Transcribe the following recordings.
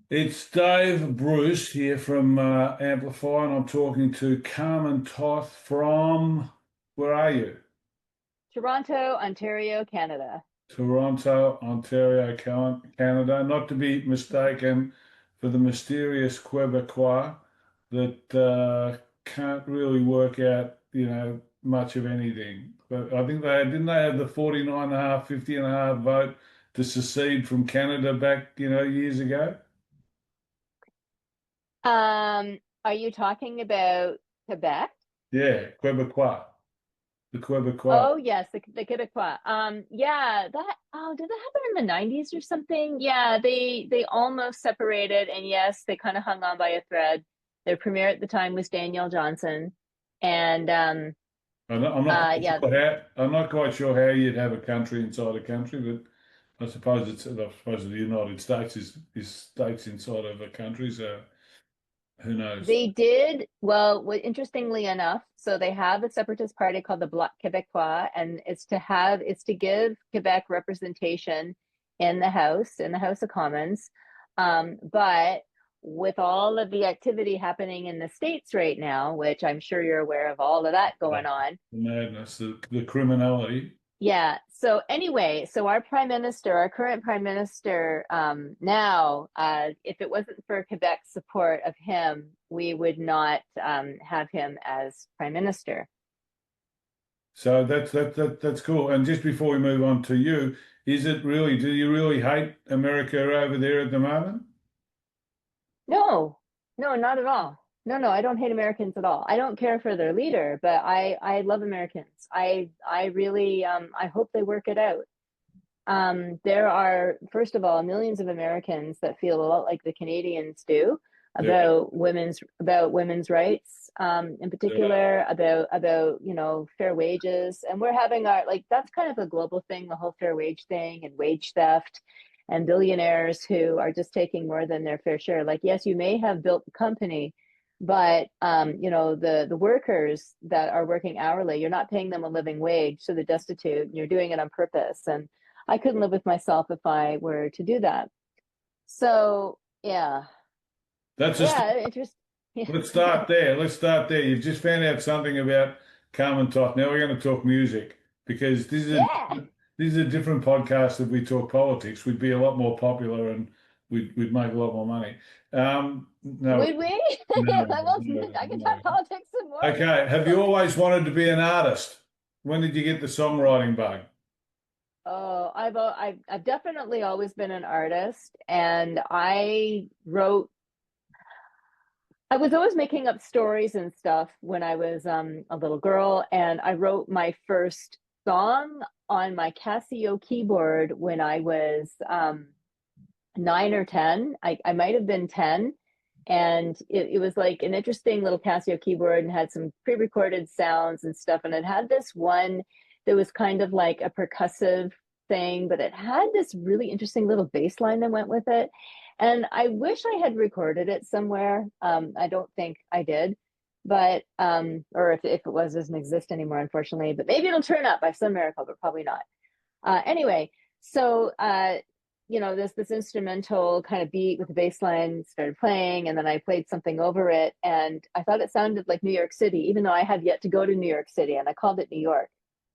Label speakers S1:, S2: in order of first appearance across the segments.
S1: It's Dave Bruce here from Amplify, and I'm talking to Carmen Toth from, where are you?
S2: Toronto, Ontario, Canada.
S1: Toronto, Ontario, Canada. Not to be mistaken for the mysterious Quebecois that can't really work out, much of anything. But I think didn't they have the 49.5, 50.5 vote to secede from Canada back, years ago?
S2: Are you talking about Quebec?
S1: Yeah, Quebecois. The Quebecois.
S2: Oh yes, the Quebecois. Yeah, did that happen in the 90s or something? Yeah, they almost separated, and yes, they kind of hung on by a thread. Their premier at the time was Daniel Johnson, and yeah,
S1: I'm not quite sure how you'd have a country inside a country, but I suppose the United States is states inside of a country, so who knows?
S2: they did well. Interestingly enough, so they have a separatist party called the Bloc Québécois, and it's to give Quebec representation in the House of Commons. But with all of the activity happening in the states right now, which I'm sure you're aware of, all of that going on.
S1: The madness, the criminality.
S2: Yeah. So anyway, so our current prime minister, now, if it wasn't for Quebec's support of him, we would not have him as prime minister.
S1: So that's cool. And just before we move on to you, do you really hate America over there at the moment?
S2: No, no, not at all. No, no, I don't hate Americans at all. I don't care for their leader, but I love Americans. I really I hope they work it out. There are, first of all, millions of Americans that feel a lot like the Canadians do
S1: Yeah,
S2: about women's rights, in
S1: yeah.
S2: particular about fair wages, and we're having our like that's kind of a global thing, the whole fair wage thing and wage theft, and billionaires who are just taking more than their fair share. Like, yes, you may have built the company, but the workers that are working hourly, you're not paying them a living wage, so they're destitute. And you're doing it on purpose, and I couldn't live with myself if I were to do that. So yeah,
S1: That's a
S2: yeah, interest. Yeah,
S1: Let's start there. Let's start there. You've just found out something about Carmen Toth. Now we're going to talk music because
S2: yeah.
S1: this is a different podcast. If we talk politics, we'd be a lot more popular and we'd make a lot more money. No,
S2: Would we?
S1: no,
S2: I can
S1: no.
S2: talk politics some more.
S1: Okay. Have you always wanted to be an artist? When did you get the songwriting bug?
S2: Oh, I've definitely always been an artist, and I was always making up stories and stuff when I was a little girl, and I wrote my first song on my Casio keyboard when I was 9 or 10. I might have been 10. And it was like an interesting little Casio keyboard and had some pre-recorded sounds and stuff. And it had this one that was kind of like a percussive thing, but it had this really interesting little bass line that went with it. And I wish I had recorded it somewhere. I don't think I did, but or if it was, doesn't exist anymore, unfortunately. But maybe it'll turn up by some miracle, but probably not. Anyway, so this instrumental kind of beat with the bass line started playing, and then I played something over it, and I thought it sounded like New York City, even though I had yet to go to New York City, and I called it New York.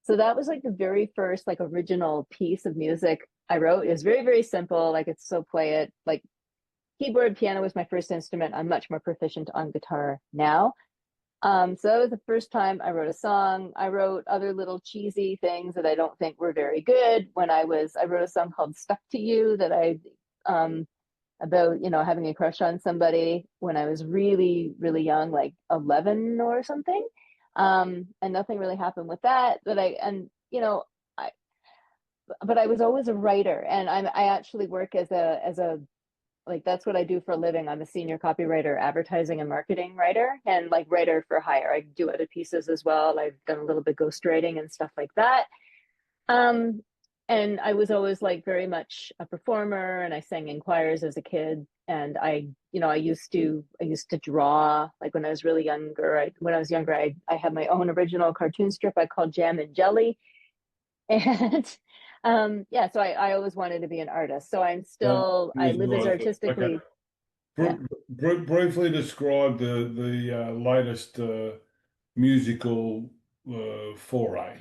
S2: So that was like the very first like original piece of music I wrote. It was very, very simple. Like it's so play it like keyboard, piano was my first instrument. I'm much more proficient on guitar now. So that was the first time I wrote a song. I wrote other little cheesy things that I don't think were very good. I wrote a song called Stuck to You that um, about, having a crush on somebody when I was really, really young, like 11 or something. And nothing really happened with that. I, but I was always a writer, and I actually work as a like that's what I do for a living. I'm a senior copywriter, advertising and marketing writer, and like writer for hire. I do other pieces as well. I've done a little bit ghostwriting and stuff like that. Um, and I was always like very much a performer, and I sang in choirs as a kid. And I used to draw like when I was really younger. When I was younger, I had my own original cartoon strip I called Jam and Jelly, and yeah, so I always wanted to be an artist. So
S1: Um,
S2: I
S1: Yours
S2: live as
S1: was, okay.
S2: artistically. Yeah.
S1: Briefly describe the latest musical foray.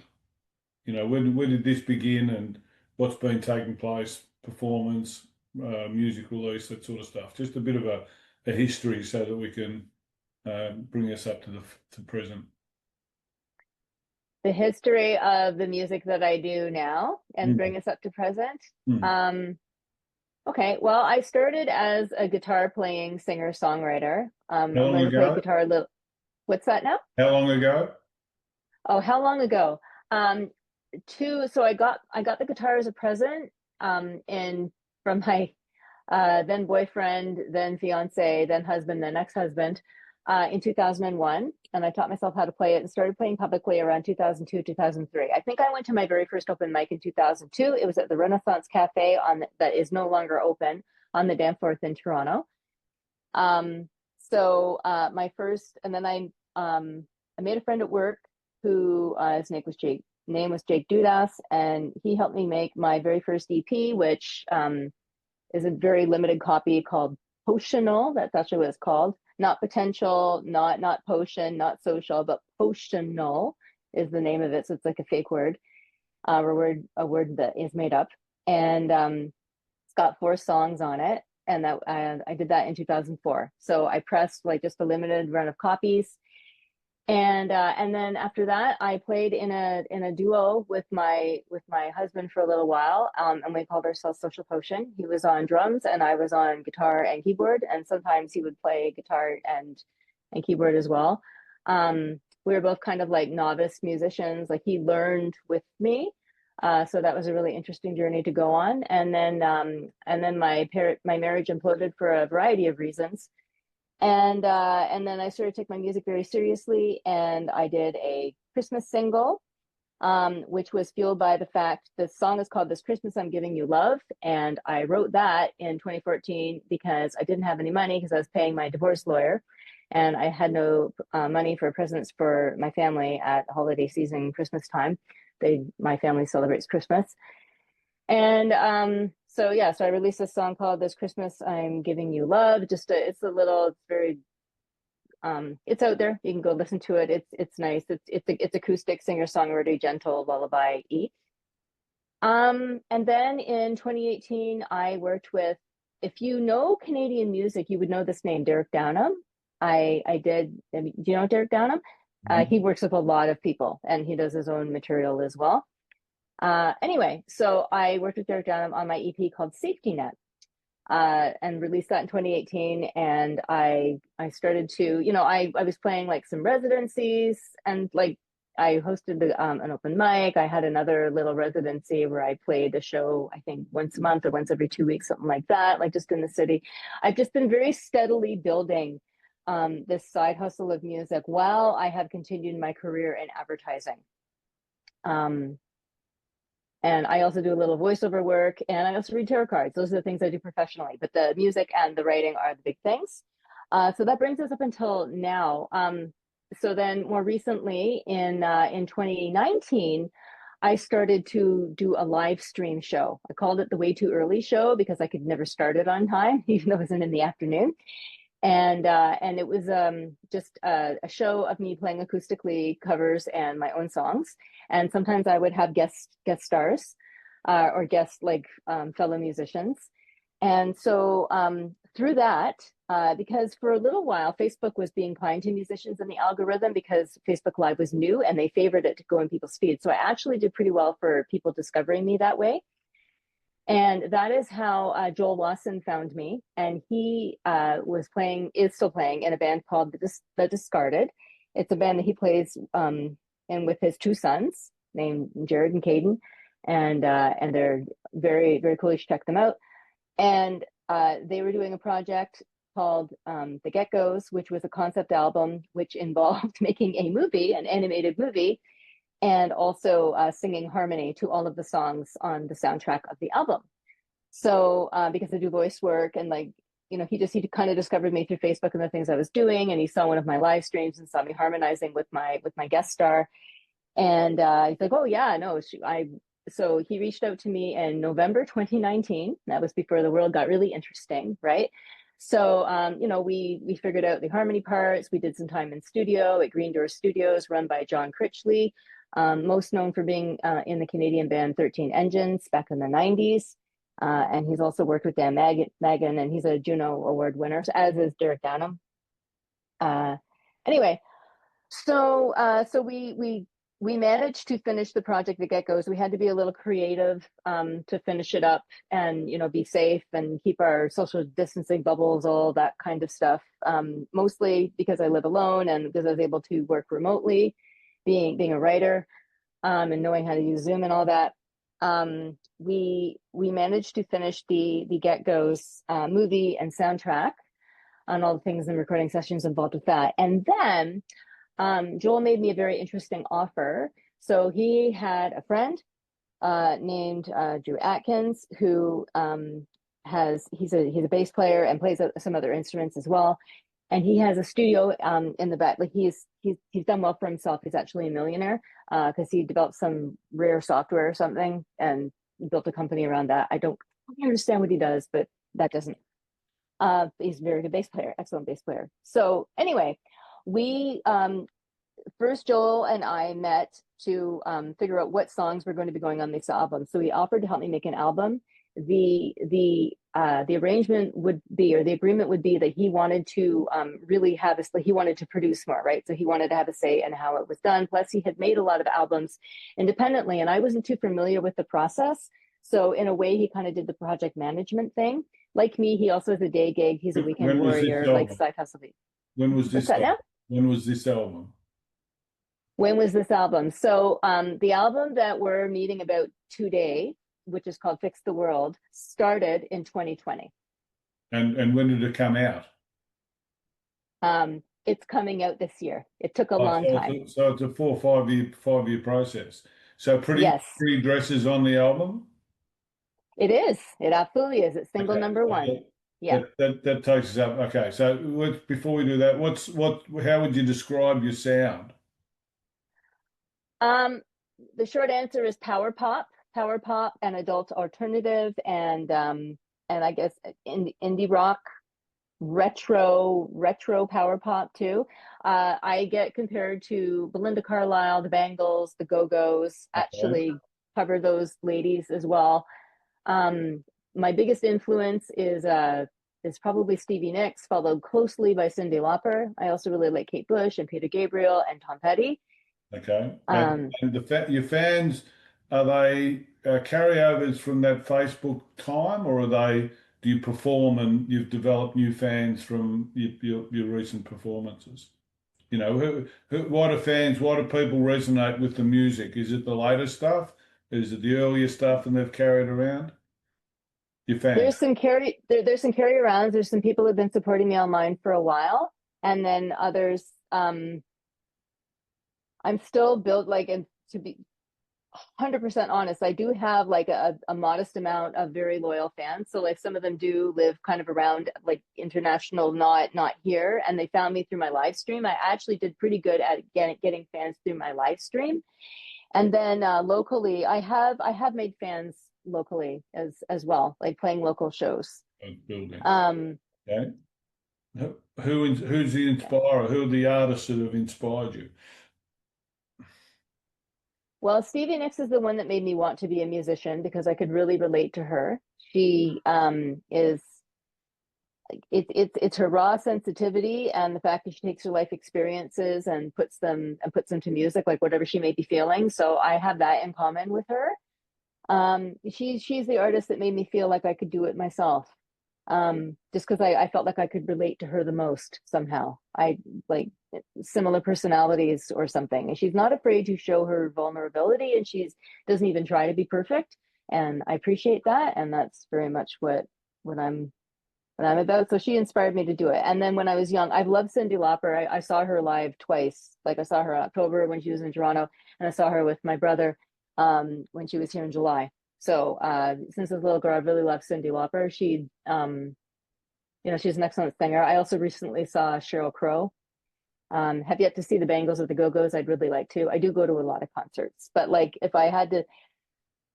S1: You know, where did this begin, and what's been taking place, performance, music release, that sort of stuff. Just a bit of a history so that we can bring us up to to present.
S2: The history of the music that I do now and
S1: Mm.
S2: bring us up to present.
S1: Mm.
S2: Um, okay, well, I started as a guitar playing singer-songwriter.
S1: How
S2: I'm
S1: long
S2: going to play
S1: ago?
S2: guitar a little. What's that now?
S1: How long ago?
S2: Oh, how long ago? Um, so I got the guitar as a present, and from my then boyfriend, then fiance, then husband, then ex-husband, in 2001. And I taught myself how to play it and started playing publicly around 2002, 2003. I think I went to my very first open mic in 2002. It was at the Renaissance Cafe that is no longer open on the Danforth in Toronto. Um, my first, and then I made a friend at work who his name was Jake Dudas, and he helped me make my very first EP, which is a very limited copy called Potional. That's actually what it's called. Not potential, not potion, not social, but potional is the name of it. So it's like a fake word, or a word that is made up. And it's got 4 songs on it. And that I did that in 2004. So I pressed like just a limited run of copies, and then after that, I played in a duo with my husband for a little while, and we called ourselves Social Potion. He was on drums, and I was on guitar and keyboard, and sometimes he would play guitar and keyboard as well. We were both kind of like novice musicians. Like he learned with me, so that was a really interesting journey to go on. And then my marriage imploded for a variety of reasons, and then I started to take my music very seriously, and I did a Christmas single, which was fueled by the fact the song is called "This Christmas I'm Giving You Love," and I wrote that in 2014 because I didn't have any money because I was paying my divorce lawyer, and I had no money for presents for my family at holiday season, Christmas time. My family celebrates Christmas, and so I released a song called "This Christmas I'm Giving You Love." It's very it's out there. You can go listen to it. It's nice. It's acoustic, singer-songwriter, gentle lullaby y. And then in 2018 I worked with, if you know Canadian music, you would know this name, Derek Downham. I did, I mean, do you know Derek Downham? He works with a lot of people and he does his own material as well. Anyway, so I worked with Derek Dunham on my EP called Safety Net, and released that in 2018. And I started to, I was playing like some residencies, and like I hosted an open mic. I had another little residency where I played a show, I think once a month or once every 2 weeks, something like that, like just in the city. I've just been very steadily building this side hustle of music while I have continued my career in advertising. Um, and I also do a little voiceover work, and I also read tarot cards. Those are the things I do professionally, but the music and the writing are the big things. So that brings us up until now. So then more recently in 2019, I started to do a live stream show. I called it the Way Too Early Show because I could never start it on time, even though it wasn't in the afternoon. And it was just a show of me playing acoustically covers and my own songs. And sometimes I would have guest stars, or guest like fellow musicians. And so through that, because for a little while Facebook was being kind to musicians in the algorithm because Facebook Live was new and they favored it to go in people's feeds. So I actually did pretty well for people discovering me that way. And that is how Joel Lawson found me. And he is still playing in a band called The Discarded. It's a band that he plays in with his 2 sons named Jared and Caden. And they're very, very cool. You should check them out. And they were doing a project called The Get-Goes, which was a concept album, which involved making a movie, an animated movie, and also singing harmony to all of the songs on the soundtrack of the album. So because I do voice work, and like, he kind of discovered me through Facebook and the things I was doing, and he saw one of my live streams and saw me harmonizing with my guest star, and he's like, oh yeah, no, so he reached out to me in November 2019. That was before the world got really interesting, right? So, we figured out the harmony parts. We did some time in studio at Green Door Studios, run by John Critchley, most known for being in the Canadian band 13 Engines back in the 90s. And he's also worked with Dan Magan, and he's a Juno Award winner, as is Derek Downham. Anyway, so we managed to finish the project at get-goes. We had to be a little creative to finish it up and be safe and keep our social distancing bubbles, all that kind of stuff. Mostly because I live alone and because I was able to work remotely, being a writer, and knowing how to use Zoom and all that. We managed to finish the get-goes movie and soundtrack on all the things and recording sessions involved with that. And then Joel made me a very interesting offer. So he had a friend named Drew Atkins, who he's a bass player and plays some other instruments as well. And he has a studio in the back. Like he's done well for himself. He's actually a millionaire because he developed some rare software or something and built a company around that. I don't understand what he does, but that doesn't. He's a very good bass player, excellent bass player. So anyway, we first Joel and I met to figure out what songs were going to be going on this album. So he offered to help me make an album. The arrangement would be, or the agreement would be, that he wanted to really have this, like he wanted to produce more, right? So he wanted to have a say in how it was done. Plus he had made a lot of albums independently and I wasn't too familiar with the process. So in a way he kind of did the project management thing. Like me, he also has a day gig. He's a weekend warrior, like side hustle.
S1: When was this album? When was this album?
S2: When was this album? So the album that we're meeting about today, which is called Fix the World, started in 2020.
S1: And when did it come out?
S2: It's coming out this year. It took a long time.
S1: So it's a 4 or 5 year process. So pretty dresses on the album?
S2: It is. It absolutely is. It's single number one. Yeah.
S1: That takes us up. Okay. So before we do that, how would you describe your sound?
S2: The short answer is power pop and adult alternative and I guess indie rock, retro power pop too. I get compared to Belinda Carlisle, the Bangles, the Go-Go's, actually cover those ladies as well. My biggest influence is probably Stevie Nicks, followed closely by Cyndi Lauper. I also really like Kate Bush and Peter Gabriel and Tom Petty.
S1: Okay. And your fans, are they carryovers from that Facebook time, or do you perform and you've developed new fans from your recent performances? Why do people resonate with the music? Is it the later stuff? Is it the earlier stuff and they've carried around? Your fans.
S2: There's some carry arounds. There's some people who have been supporting me online for a while, and then others. I'm still built and to be 100% honest, I do have like a modest amount of very loyal fans. So like some of them do live kind of around like international, not here, and they found me through my live stream. I actually did pretty good at getting fans through my live stream. And then locally, I have made fans locally as well, like playing local shows.
S1: Okay. Who's the inspirer? Who are the artists that have inspired you?
S2: Well, Stevie Nicks is the one that made me want to be a musician because I could really relate to her. She is it's her raw sensitivity and the fact that she takes her life experiences and puts them to music, like whatever she may be feeling. So I have that in common with her. She's the artist that made me feel like I could do it myself. Just because I felt like I could relate to her the most somehow. I like similar personalities or something. And she's not afraid to show her vulnerability, and she doesn't even try to be perfect. And I appreciate that. And that's very much what I'm about. So she inspired me to do it. And then when I was young, I've loved Cyndi Lauper. I saw her live twice. Like I saw her in October when she was in Toronto, and I saw her with my brother when she was here in July. So since as a little girl, I really loved Cyndi Lauper. She's an excellent singer. I also recently saw Sheryl Crow. Have yet to see the Bangles or the Go-Go's. I'd really like to. I do go to a lot of concerts, but like if I had to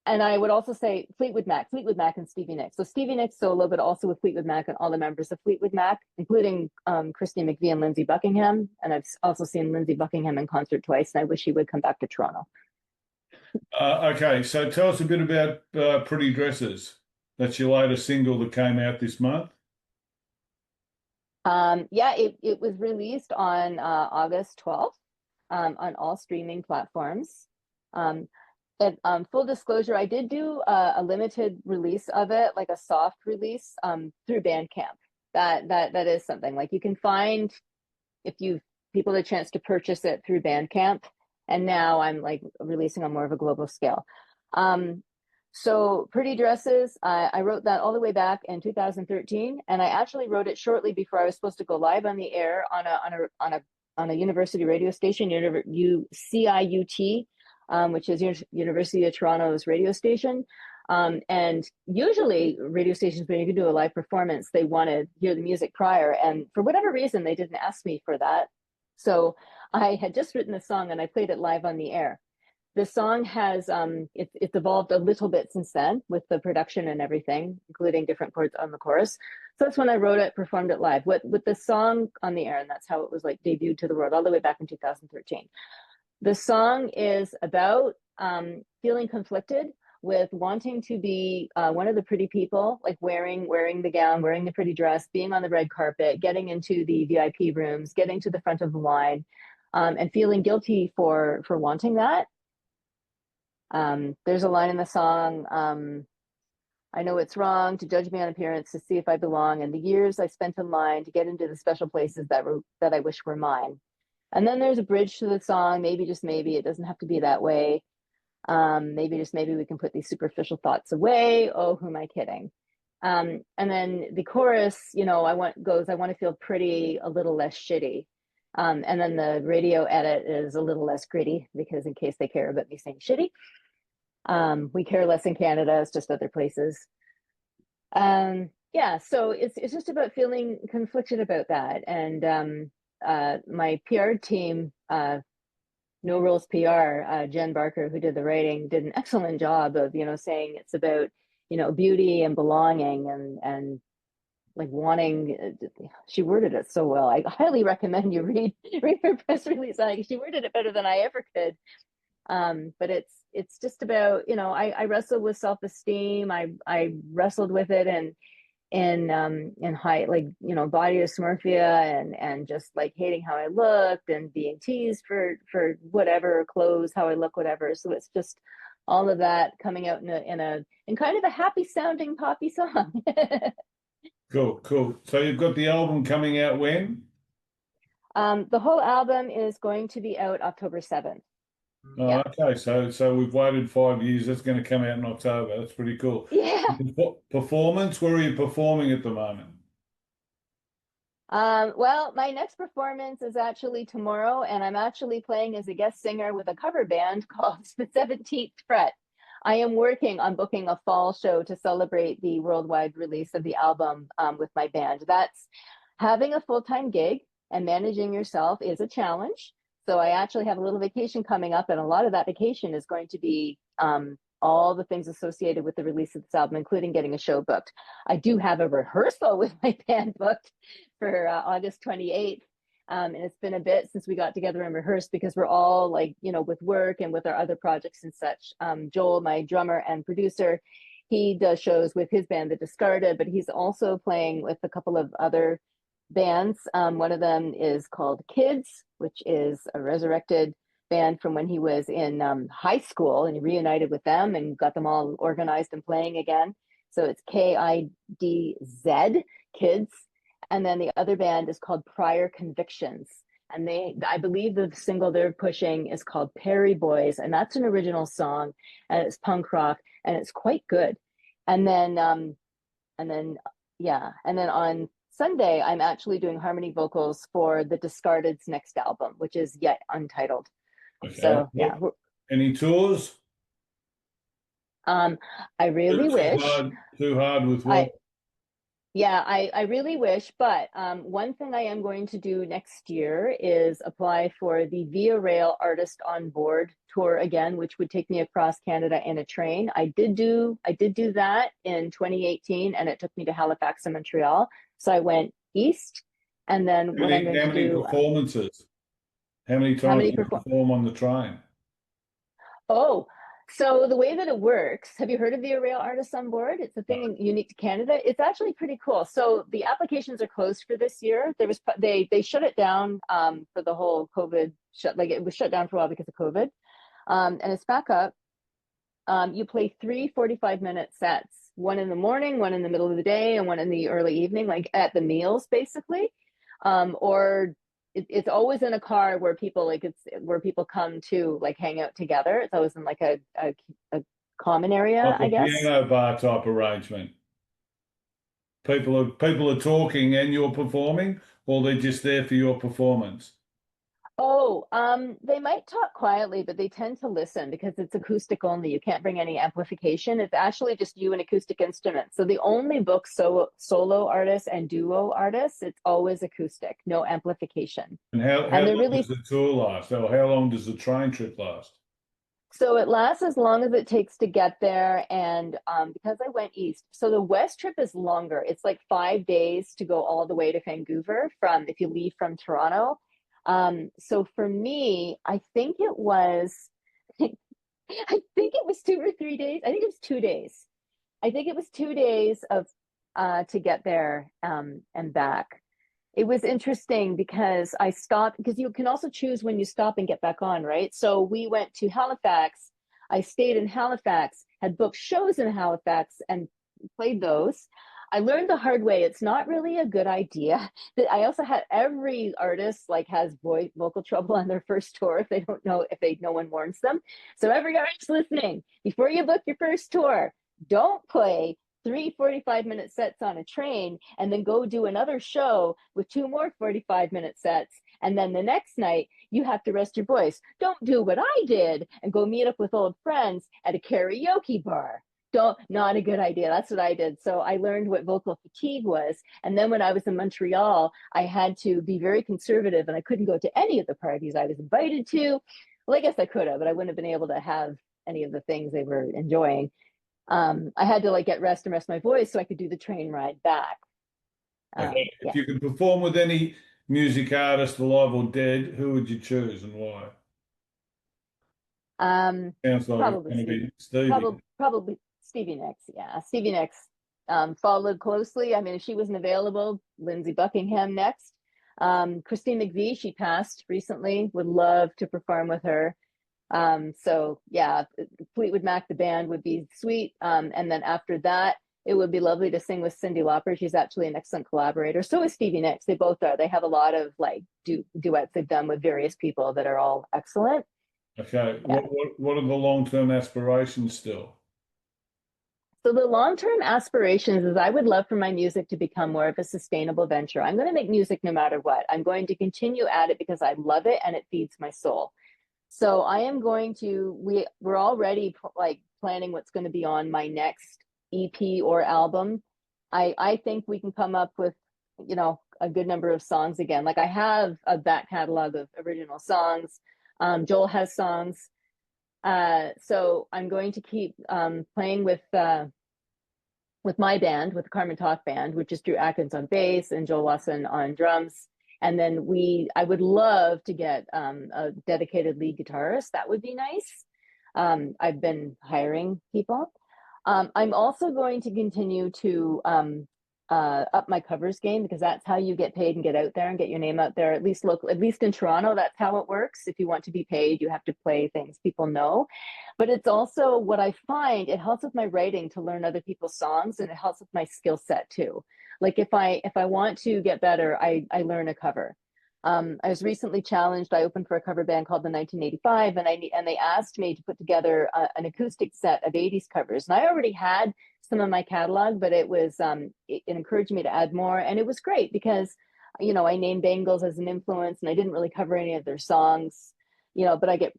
S2: And I would also say Fleetwood Mac and Stevie Nicks. So Stevie Nicks solo, but also with Fleetwood Mac and all the members of Fleetwood Mac, including Christine McVie and Lindsey Buckingham. And I've also seen Lindsey Buckingham in concert twice, and I wish he would come back to Toronto.
S1: Okay, so tell us a bit about Pretty Dresses. That's your latest single that came out this month.
S2: Yeah, it was released on August 12th on all streaming platforms. Um, full disclosure, I did do a limited release of it, like a soft release through Bandcamp. That is something like you can find if you people a chance to purchase it through Bandcamp. And now I'm like releasing on more of a global scale. Um, so Pretty Dresses, I wrote that all the way back in 2013, and I actually wrote it shortly before I was supposed to go live on the air on a university radio station, CIUT, which is University of Toronto's radio station. And usually radio stations, when you can do a live performance, they want to hear the music prior. And for whatever reason, they didn't ask me for that. So I had just written a song and I played it live on the air. The song has it's evolved a little bit since then with the production and everything, including different chords on the chorus. So that's when I wrote it, performed it live with the song on the air, and that's how it was like debuted to the world all the way back in 2013. The song is about feeling conflicted with wanting to be one of the pretty people, like wearing the gown, wearing the pretty dress, being on the red carpet, getting into the VIP rooms, getting to the front of the line, and feeling guilty for wanting that. There's a line in the song, I know it's wrong to judge me on appearance to see if I belong, and the years I spent in line to get into the special places that I wish were mine. And then there's a bridge to the song, maybe just maybe, it doesn't have to be that way. Maybe just maybe we can put these superficial thoughts away. Oh, who am I kidding? And then the chorus, I want to feel pretty, a little less shitty. And then the radio edit is a little less gritty because in case they care about me saying shitty. We care less in Canada, it's just other places. Yeah, so it's just about feeling conflicted about that. And my PR team, No Rules PR, Jen Barker, who did the writing, did an excellent job of, saying it's about, beauty and belonging and like wanting, she worded it so well. I highly recommend you read her press release. She worded it better than I ever could. But it's just about, I wrestled with self-esteem. I wrestled with it and in high, like, body dysmorphia and just like hating how I looked and being teased for whatever clothes, how I look, whatever. So it's just all of that coming out in kind of a happy sounding poppy song.
S1: Cool. So you've got the album coming out when?
S2: The whole album is going to be out October 7th.
S1: Oh,
S2: Yeah.
S1: okay. So we've waited 5 years. That's going to come out in October. That's pretty cool.
S2: Yeah.
S1: Performance, where are you performing at the moment?
S2: Well, my next performance is actually tomorrow, and I'm actually playing as a guest singer with a cover band called the 17th Fret. I am working on booking a fall show to celebrate the worldwide release of the album with my band. That's having a full-time gig and managing yourself is a challenge. So I actually have a little vacation coming up, and a lot of that vacation is going to be all the things associated with the release of this album, including getting a show booked. I do have a rehearsal with my band booked for August 28th. And it's been a bit since we got together and rehearsed because we're all like, with work and with our other projects and such. Joel, my drummer and producer, he does shows with his band, The Discarded, but he's also playing with a couple of other bands. One of them is called Kids, which is a resurrected band from when he was in high school, and he reunited with them and got them all organized and playing again. So it's KIDZ, Kids. And then the other band is called Prior Convictions. And I believe the single they're pushing is called Perry Boys. And that's an original song, and it's punk rock, and it's quite good. And then on Sunday, I'm actually doing harmony vocals for the Discarded's next album, which is yet untitled.
S1: Okay.
S2: So yeah.
S1: Any tours?
S2: I really wish.
S1: Too hard with what?
S2: Yeah, I really wish, but one thing I am going to do next year is apply for the Via Rail Artist on Board tour again, which would take me across Canada in a train. I did do that in 2018, and it took me to Halifax and Montreal. So I went east, and then what I'm going
S1: How
S2: to
S1: many
S2: do,
S1: performances? How many
S2: how
S1: times
S2: many
S1: do you
S2: perform?
S1: perform on the train?
S2: Oh, so the way that it works, have you heard of the Rail Artists on Board? It's a thing unique to Canada. It's actually pretty cool. So the applications are closed for this year. They shut it down for the whole COVID shut, like it was shut down for a while because of COVID. And it's back up. You play 3 45-minute sets, one in the morning, one in the middle of the day, and one in the early evening, like at the meals, basically. Or it's always in a car where people like it's where people come to like hang out together. It's always in like a common area,
S1: Like
S2: I
S1: a
S2: guess.
S1: piano bar type arrangement. People are talking and you're performing, or they're just there for your performance.
S2: Oh, they might talk quietly, but they tend to listen because it's acoustic only. You can't bring any amplification. It's actually just you and acoustic instruments. So they only book solo artists and duo artists. It's always acoustic, no amplification.
S1: And how
S2: And they're
S1: long
S2: really
S1: does the tour last? Or how long does the train trip last?
S2: so it lasts as long as it takes to get there. And because I went east, so the west trip is longer. It's like 5 days to go all the way to Vancouver from if you leave from Toronto. So for me, I think it was, I think it was 2 or 3 days. I think it was 2 days. I think it was 2 days of to get there and back. It was interesting because I stopped because you can also choose when you stop and get back on, right? So we went to Halifax. I stayed in Halifax, had booked shows in Halifax and played those. I learned the hard way. It's not really a good idea. That I also had every artist like has vocal trouble on their first tour if they don't know if they no one warns them. So every artist listening, before you book your first tour, don't play 3 45-minute sets on a train and then go do another show with two more 45-minute sets. And then the next night, you have to rest your voice. Don't do what I did and go meet up with old friends at a karaoke bar. Don't, not a good idea. That's what I did. So I learned what vocal fatigue was. And then when I was in Montreal, I had to be very conservative and I couldn't go to any of the parties I was invited to. Well, I guess I could have, but I wouldn't have been able to have any of the things they were enjoying. I had to like get rest and rest my voice so I could do the train ride back.
S1: Okay. If
S2: Yeah.
S1: you could perform with any music artist, alive or dead, who would you choose and why?
S2: Um,
S1: Sounds like it's
S2: probably
S1: going to
S2: Steve,
S1: be Stevie.
S2: probably Stevie Nicks. Yeah, Stevie Nicks. Followed closely. I mean, if she wasn't available, Lindsey Buckingham next. Christine McVie, she passed recently. Would love to perform with her. So yeah, Fleetwood Mac, the band would be sweet. And then after that, it would be lovely to sing with Cyndi Lauper. She's actually an excellent collaborator. So is Stevie Nicks. They both are. They have a lot of like duets they've done with various people that are all excellent.
S1: Okay.
S2: Yeah.
S1: What are the long-term aspirations still?
S2: So the long-term aspirations is I would love for my music to become more of a sustainable venture. I'm going to make music no matter what. I'm going to continue at it because I love it and it feeds my soul. So I am going to we're already like planning what's going to be on my next EP or album. I think we can come up with, a good number of songs again. Like I have a back catalog of original songs. Joel has songs. So I'm going to keep playing with my band, with the Carmen Toth band, which is Drew Atkins on bass and Joel Wasson on drums. And then I would love to get a dedicated lead guitarist. That would be nice. I've been hiring people. I'm also going to continue to up my covers game because that's how you get paid and get out there and get your name out there. At least local, at least in Toronto, that's how it works. If you want to be paid, you have to play things people know. But it's also what I find. It helps with my writing to learn other people's songs, and it helps with my skill set too. Like if I want to get better, I learn a cover. I was recently challenged. I opened for a cover band called the 1985, and they asked me to put together an acoustic set of 80s covers. And I already had some of my catalog, but it encouraged me to add more, and it was great because I named Bangles as an influence, and I didn't really cover any of their songs, but I get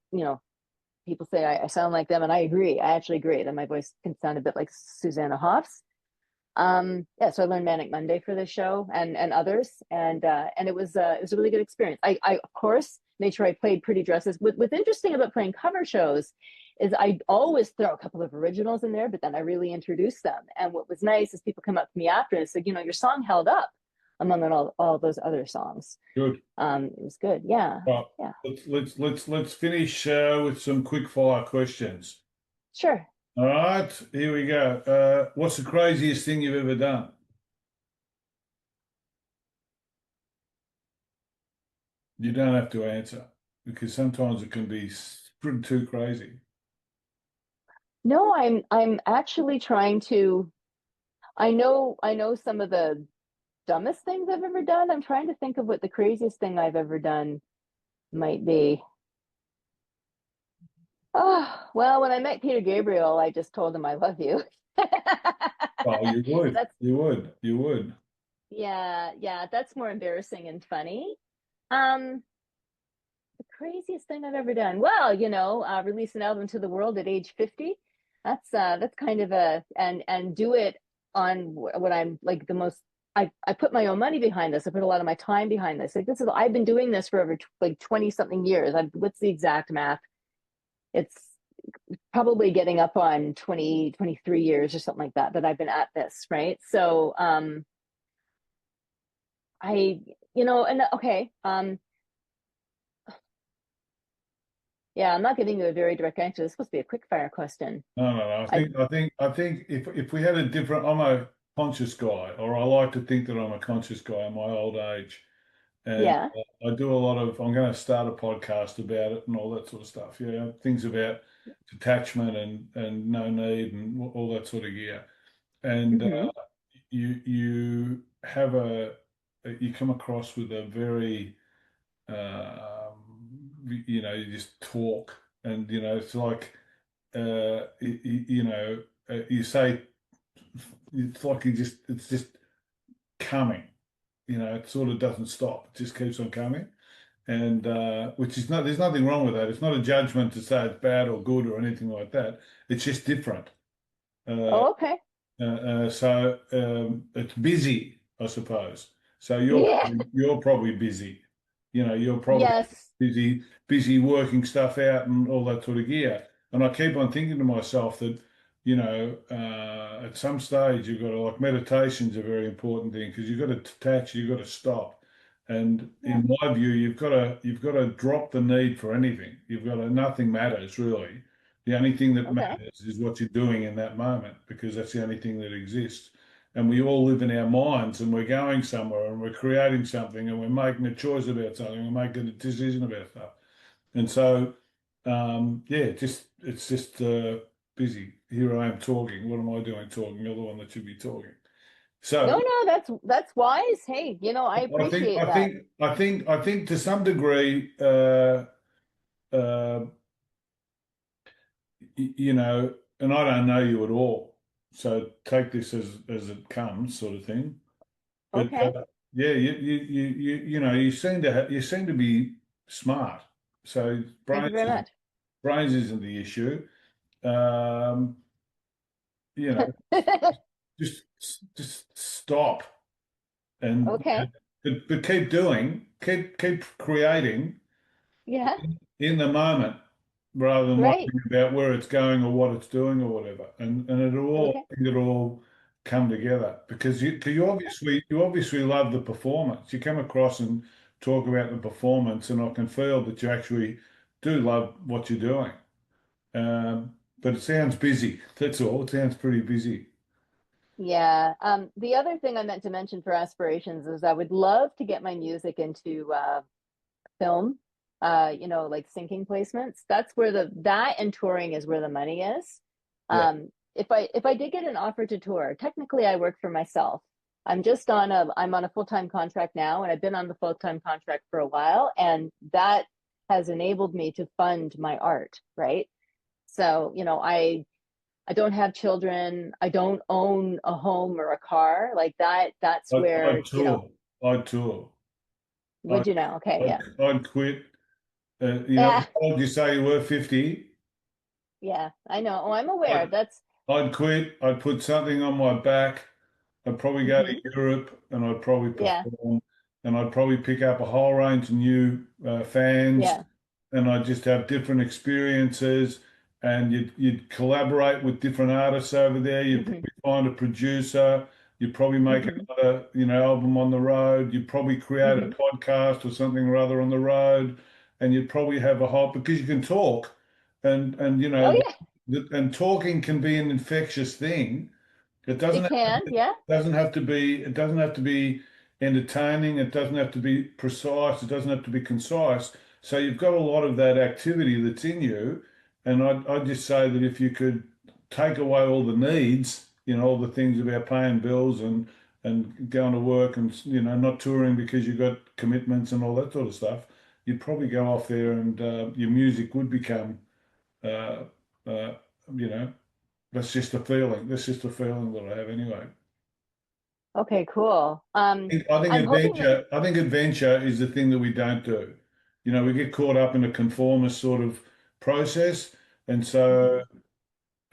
S2: people say I sound like them, and I agree. I actually agree that my voice can sound a bit like Susanna Hoffs. Yeah, so I learned Manic Monday for the show and others, and it was a really good experience. I of course made sure I played pretty dresses. What's interesting about playing cover shows is I always throw a couple of originals in there, but then I really introduce them. And what was nice is people come up to me after and said, you know, your song held up among all those other songs.
S1: Good.
S2: It was good. Yeah,
S1: Right.
S2: yeah,
S1: Let's finish with some quick fire questions.
S2: sure.
S1: All right, here we go. What's the craziest thing you've ever done? You don't have to answer because sometimes it can be pretty too crazy.
S2: No, I'm actually trying to. I know some of the dumbest things I've ever done. I'm trying to think of what the craziest thing I've ever done might be. Oh, well, when I met Peter Gabriel, I just told him I love you.
S1: Oh, you would,
S2: That's
S1: you would, you would.
S2: yeah, yeah, that's more embarrassing and funny. Um, the craziest thing I've ever done. Well, you know, release an album to the world at age 50. That's kind of a and do it on what I'm like the most I put my own money behind this. I put a lot of my time behind this. Like this is I've been doing this for over like 20 something years. What's the exact math? It's probably getting up on 20 23 years or something like that I've been at this, right? So I you know and okay yeah, I'm not giving you a very direct answer. This is supposed to be a quick fire question.
S1: No, no, no.
S2: I
S1: I think if we had a different, I'm a conscious guy, or I like to think that I'm a conscious guy in my old age, and
S2: yeah,
S1: I do a lot of. I'm going to start a podcast about it and all that sort of stuff. Yeah, things about detachment and no need and all that sort of gear. And
S2: mm-hmm.
S1: you have you come across with a very you just talk, and it's like you say it's like it's just coming. It sort of doesn't stop. It just keeps on coming, and which is not. There's nothing wrong with that. It's not a judgment to say it's bad or good or anything like that. It's just different. Uh,
S2: Oh, okay.
S1: so it's busy, I suppose. So
S2: Yeah.
S1: you're probably busy. You're probably
S2: Yes.
S1: busy working stuff out and all that sort of gear. And I keep on thinking to myself that, at some stage you've got to like meditation's a very important thing because you've got to detach, you've got to stop. And
S2: Yeah.
S1: in my view, you've got to drop the need for anything. You've got to nothing matters really. The only thing that
S2: Okay.
S1: matters is what you're doing in that moment because that's the only thing that exists. And we all live in our minds and we're going somewhere and we're creating something and we're making a choice about something, we're making a decision about stuff. And so, yeah, it's just busy. Here I am talking. What am I doing talking? You're the one that should be talking.
S2: No,
S1: So
S2: no, that's wise. Hey, you know, I
S1: I think
S2: appreciate
S1: I
S2: that.
S1: think I think I think to some degree, uh, and I don't know you at all, so take this as it comes, sort of thing. But
S2: Okay.
S1: yeah, you seem to be smart. So
S2: Thank you very much.
S1: brains isn't the issue. Um, you know, just just stop and
S2: Okay.
S1: but keep doing, keep creating
S2: Yeah.
S1: in the moment rather than
S2: Right.
S1: wondering about where it's going or what it's doing or whatever. And
S2: Okay.
S1: it'll all come together because you obviously love the performance. You come across and talk about the performance, and I can feel that you actually do love what you're doing. But it sounds busy. That's all. It sounds pretty busy.
S2: Yeah. The other thing I meant to mention for aspirations is I would love to get my music into film, you know, like syncing placements. That's where that and touring is where the money is.
S1: Yeah.
S2: If I did get an offer to tour, technically I work for myself. I'm on a full-time contract now, and I've been on the full-time contract for a while, and that has enabled me to fund my art, right? So, you know, I don't have children. I don't own a home or a car. Like that's
S1: I
S2: where, you know,
S1: tour. I tour. I
S2: would you know? Okay, yeah.
S1: I'd quit.
S2: Yeah,
S1: How old did you say you were? 50?
S2: yeah. I know. Oh, I'm aware.
S1: I'd,
S2: That's
S1: I'd quit. I'd put something on my back. I'd probably go to
S2: Hmm.
S1: Europe and I'd probably
S2: Yeah.
S1: perform, and I'd probably pick up a whole range of new fans,
S2: Yeah.
S1: and I'd just have different experiences, and you'd collaborate with different artists over there. You'd
S2: Hmm.
S1: probably find a producer. You'd probably make
S2: Hmm.
S1: another, album on the road. You'd probably create a
S2: Hmm.
S1: podcast or something or other on the road, and you'd probably have a whole because you can talk, and
S2: Oh yeah,
S1: and talking can be an infectious thing. It
S2: it
S1: doesn't
S2: can. Yeah.
S1: it doesn't have to be entertaining. It doesn't have to be precise. It doesn't have to be concise. So you've got a lot of that activity that's in you. And I'd just say that if you could take away all the needs, all the things about paying bills and going to work and, not touring because you've got commitments and all that sort of stuff, you'd probably go off there and your music would become, uh, uh, you know, that's just a feeling. That's just a feeling that I have anyway.
S2: Okay, cool.
S1: I think
S2: I'm hoping that.
S1: adventure. I think adventure is the thing that we don't do. We get caught up in a conformist sort of process, and so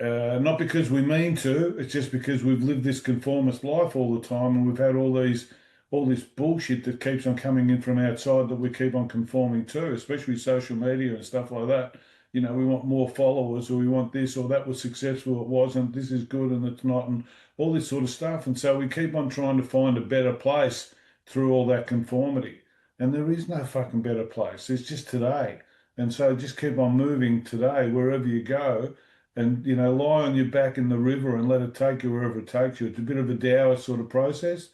S2: Mhm.
S1: not because we mean to, it's just because we've lived this conformist life all the time, and we've had all this bullshit that keeps on coming in from outside that we keep on conforming to, especially social media and stuff like that. We want more followers, or we want this, or that was successful, it wasn't, this is good and it's not, and all this sort of stuff. And so we keep on trying to find a better place through all that conformity. And there is no fucking better place. It's just today. And so just keep on moving today, wherever you go, and lie on your back in the river and let it take you wherever it takes you. It's a bit of a Taoist sort of process,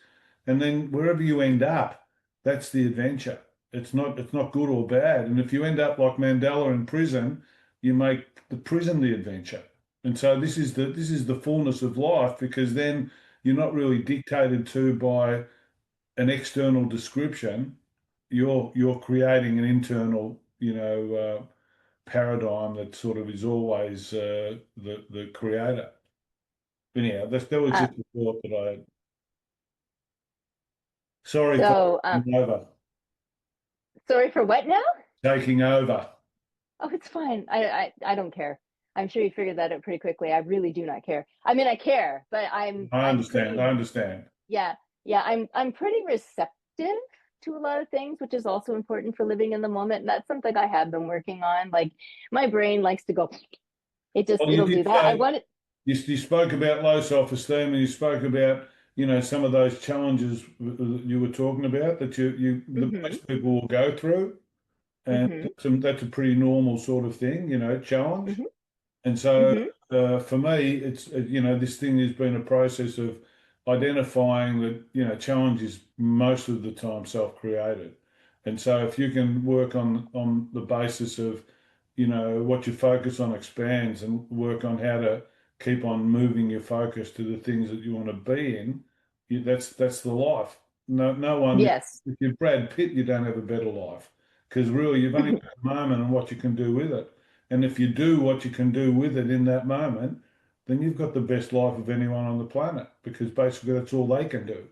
S1: and then wherever you end up, that's the adventure. It's not good or bad. And if you end up like Mandela in prison, you make the prison the adventure. And so this is the fullness of life, because then you're not really dictated to by an external description. You're creating an internal, paradigm that sort of is always the creator. Anyhow, that was
S2: Uh,
S1: just a thought that I had. Sorry for
S2: so,
S1: taking over.
S2: sorry for what now?
S1: Taking over.
S2: Oh, it's fine. I don't care. I'm sure you figured that out pretty quickly. I really do not care. I mean, I care, but
S1: I
S2: I'm
S1: understand. I
S2: pretty,
S1: understand.
S2: yeah, yeah. I'm pretty receptive to a lot of things, which is also important for living in the moment. And that's something I have been working on. Like my brain likes to go.
S1: Well, you
S2: It'll do
S1: did
S2: that. I
S1: say
S2: want it.
S1: you spoke about low self-esteem, and you spoke about some of those challenges you were talking about that the
S2: Hmm.
S1: most people will go through, and
S2: Hmm.
S1: that's a pretty normal sort of thing, challenge.
S2: Hmm.
S1: And so
S2: Hmm.
S1: for me, it's, this thing has been a process of identifying that, challenge is most of the time self-created. And so if you can work on the basis of, what you focus on expands, and work on how to keep on moving your focus to the things that you want to be in, that's the life. No one,
S2: Yes.
S1: if you're Brad Pitt, you don't have a better life, because really you've only got the moment and what you can do with it. And if you do what you can do with it in that moment, then you've got the best life of anyone on the planet, because basically that's all they can do.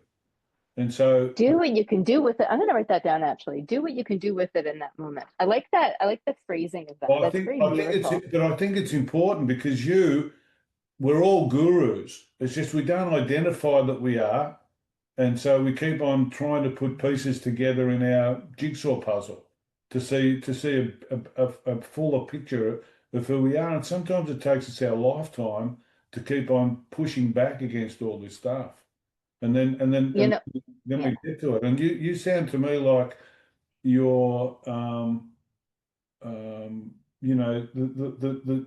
S1: And so
S2: Do what you can do with it. I'm going to write that down actually. Do what you can do with it in that moment. I like that. I like the phrasing of that.
S1: well,
S2: That's very lyrical.
S1: I think it's important, because we're all gurus. It's just we don't identify that we are. And so we keep on trying to put pieces together in our jigsaw puzzle to see a fuller picture of who we are. And sometimes it takes us our lifetime to keep on pushing back against all this stuff. And then and then
S2: You
S1: and
S2: know,
S1: then
S2: yeah.
S1: we get to it. And you sound to me like you're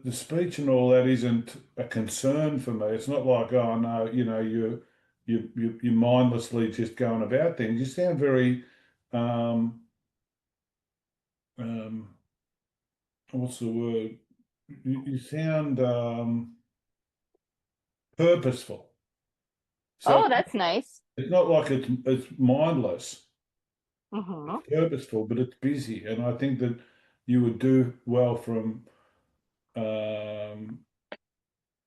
S1: the speech and all that isn't a concern for me. It's not like, oh no, you mindlessly just going about things. You sound very um, um, what's the word? You sound purposeful. So
S2: Oh, that's nice.
S1: it's not like it's mindless.
S2: Hmm.
S1: It's purposeful, but it's busy, and I think that you would do well from um,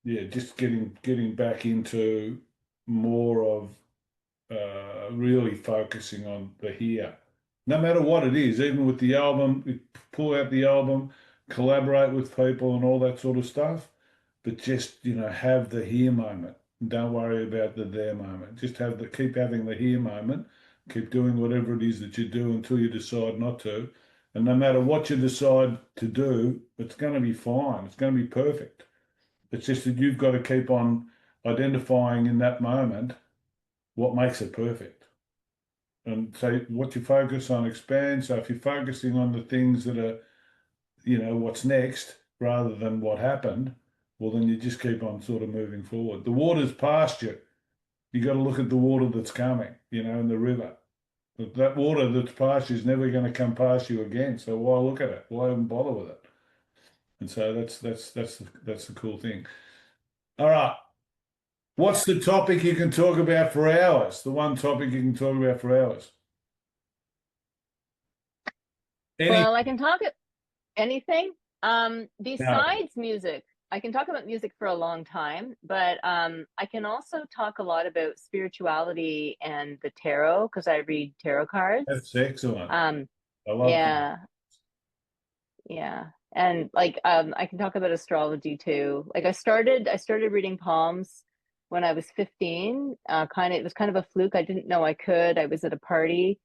S1: yeah, just getting back into more of really focusing on the here, no matter what it is. Even with the album, you pull out the album, collaborate with people, and all that sort of stuff. But just have the here moment. And don't worry about the there moment. Just keep having the here moment. Keep doing whatever it is that you do until you decide not to. And no matter what you decide to do, it's going to be fine. It's going to be perfect. It's just that you've got to keep on identifying in that moment what makes it perfect. And so what you focus on expands. So if you're focusing on the things that are, what's next rather than what happened, well, then you just keep on sort of moving forward. The water's past you. You got to look at the water that's coming, in the river. But that water that's past you is never going to come past you again. So why look at it? Why even bother with it? And so that's the cool thing. All right. What's the topic you can talk about for hours? The one topic you can talk about for hours. Any
S2: Well, I can talk anything.
S1: no,
S2: Besides music, I can talk about music for a long time, but I can also talk a lot about spirituality and the tarot because I read tarot cards.
S1: that's excellent.
S2: Um,
S1: I love that.
S2: yeah, yeah. And like I can talk about astrology too. Like I started reading palms when I was 15. It was kind of a fluke. I didn't know I could. I was at a party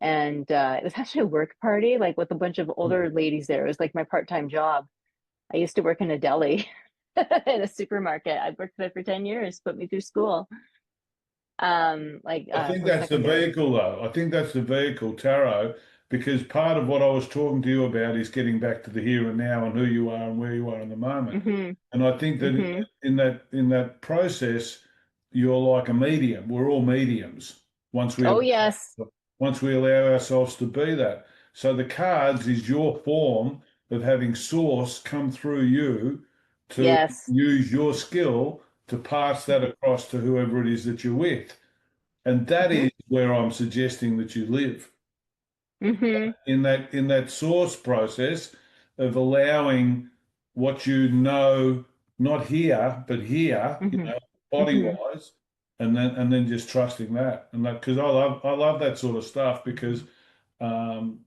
S2: and it was actually a work party, like with a bunch of older ladies there. It was like my part-time job. I used to work in a deli in a supermarket. I worked there for 10 years, put me through school.
S1: I think
S2: Post
S1: that's the
S2: secondary.
S1: vehicle, though. I think that's the vehicle, tarot, because part of what I was talking to you about is getting back to the here and now and who you are and where you are in the moment.
S2: Hmm.
S1: And I think that
S2: Hmm.
S1: in that process, you're like a medium. We're all mediums once we
S2: Oh yes.
S1: once we allow ourselves to be that. So the cards is your form of having source come through you to
S2: Yes.
S1: use your skill to pass that across to whoever it is that you're with. And that
S2: Hmm.
S1: is where I'm suggesting that you live
S2: Hmm.
S1: in that source process of allowing what you know, not here, but here,
S2: Hmm.
S1: body
S2: Hmm.
S1: wise, and then just trusting that. And that because I love that sort of stuff because um,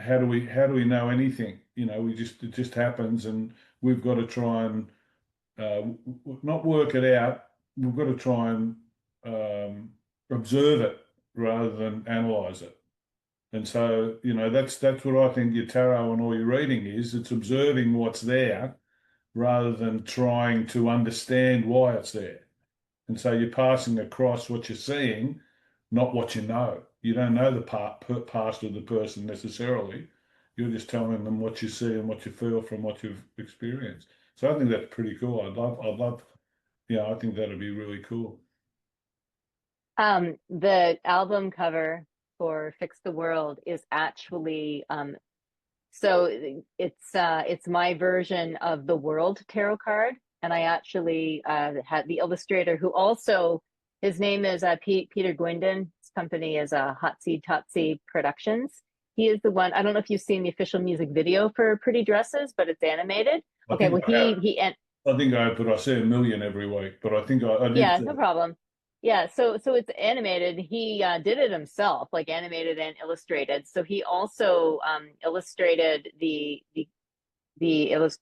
S1: how do we know anything? It just happens and we've got to try and not work it out. We've got to try and observe it rather than analyze it. And so, that's what I think your tarot and all your reading is. It's observing what's there rather than trying to understand why it's there. And so you're passing across what you're seeing, not what you know. You don't know the past of the person necessarily. You're just telling them what you see and what you feel from what you've experienced. So I think that's pretty cool. I'd love, yeah, I think that'd be really cool.
S2: The album cover for Fix the World is actually so it's my version of the World Tarot card, and I actually had the illustrator who also his name is Peter Gwendon. His company is Hotsy Totsy Productions. He is the one. I don't know if you've seen the official music video for Pretty Dresses, but it's animated.
S1: I
S2: Okay,
S1: think
S2: well
S1: I have.
S2: he
S1: I think I have, but I see a million every week. But I think I did
S2: yeah,
S1: see
S2: no
S1: it.
S2: problem. Yeah, so it's animated. He did it himself, like animated and illustrated. So he also illustrated the illust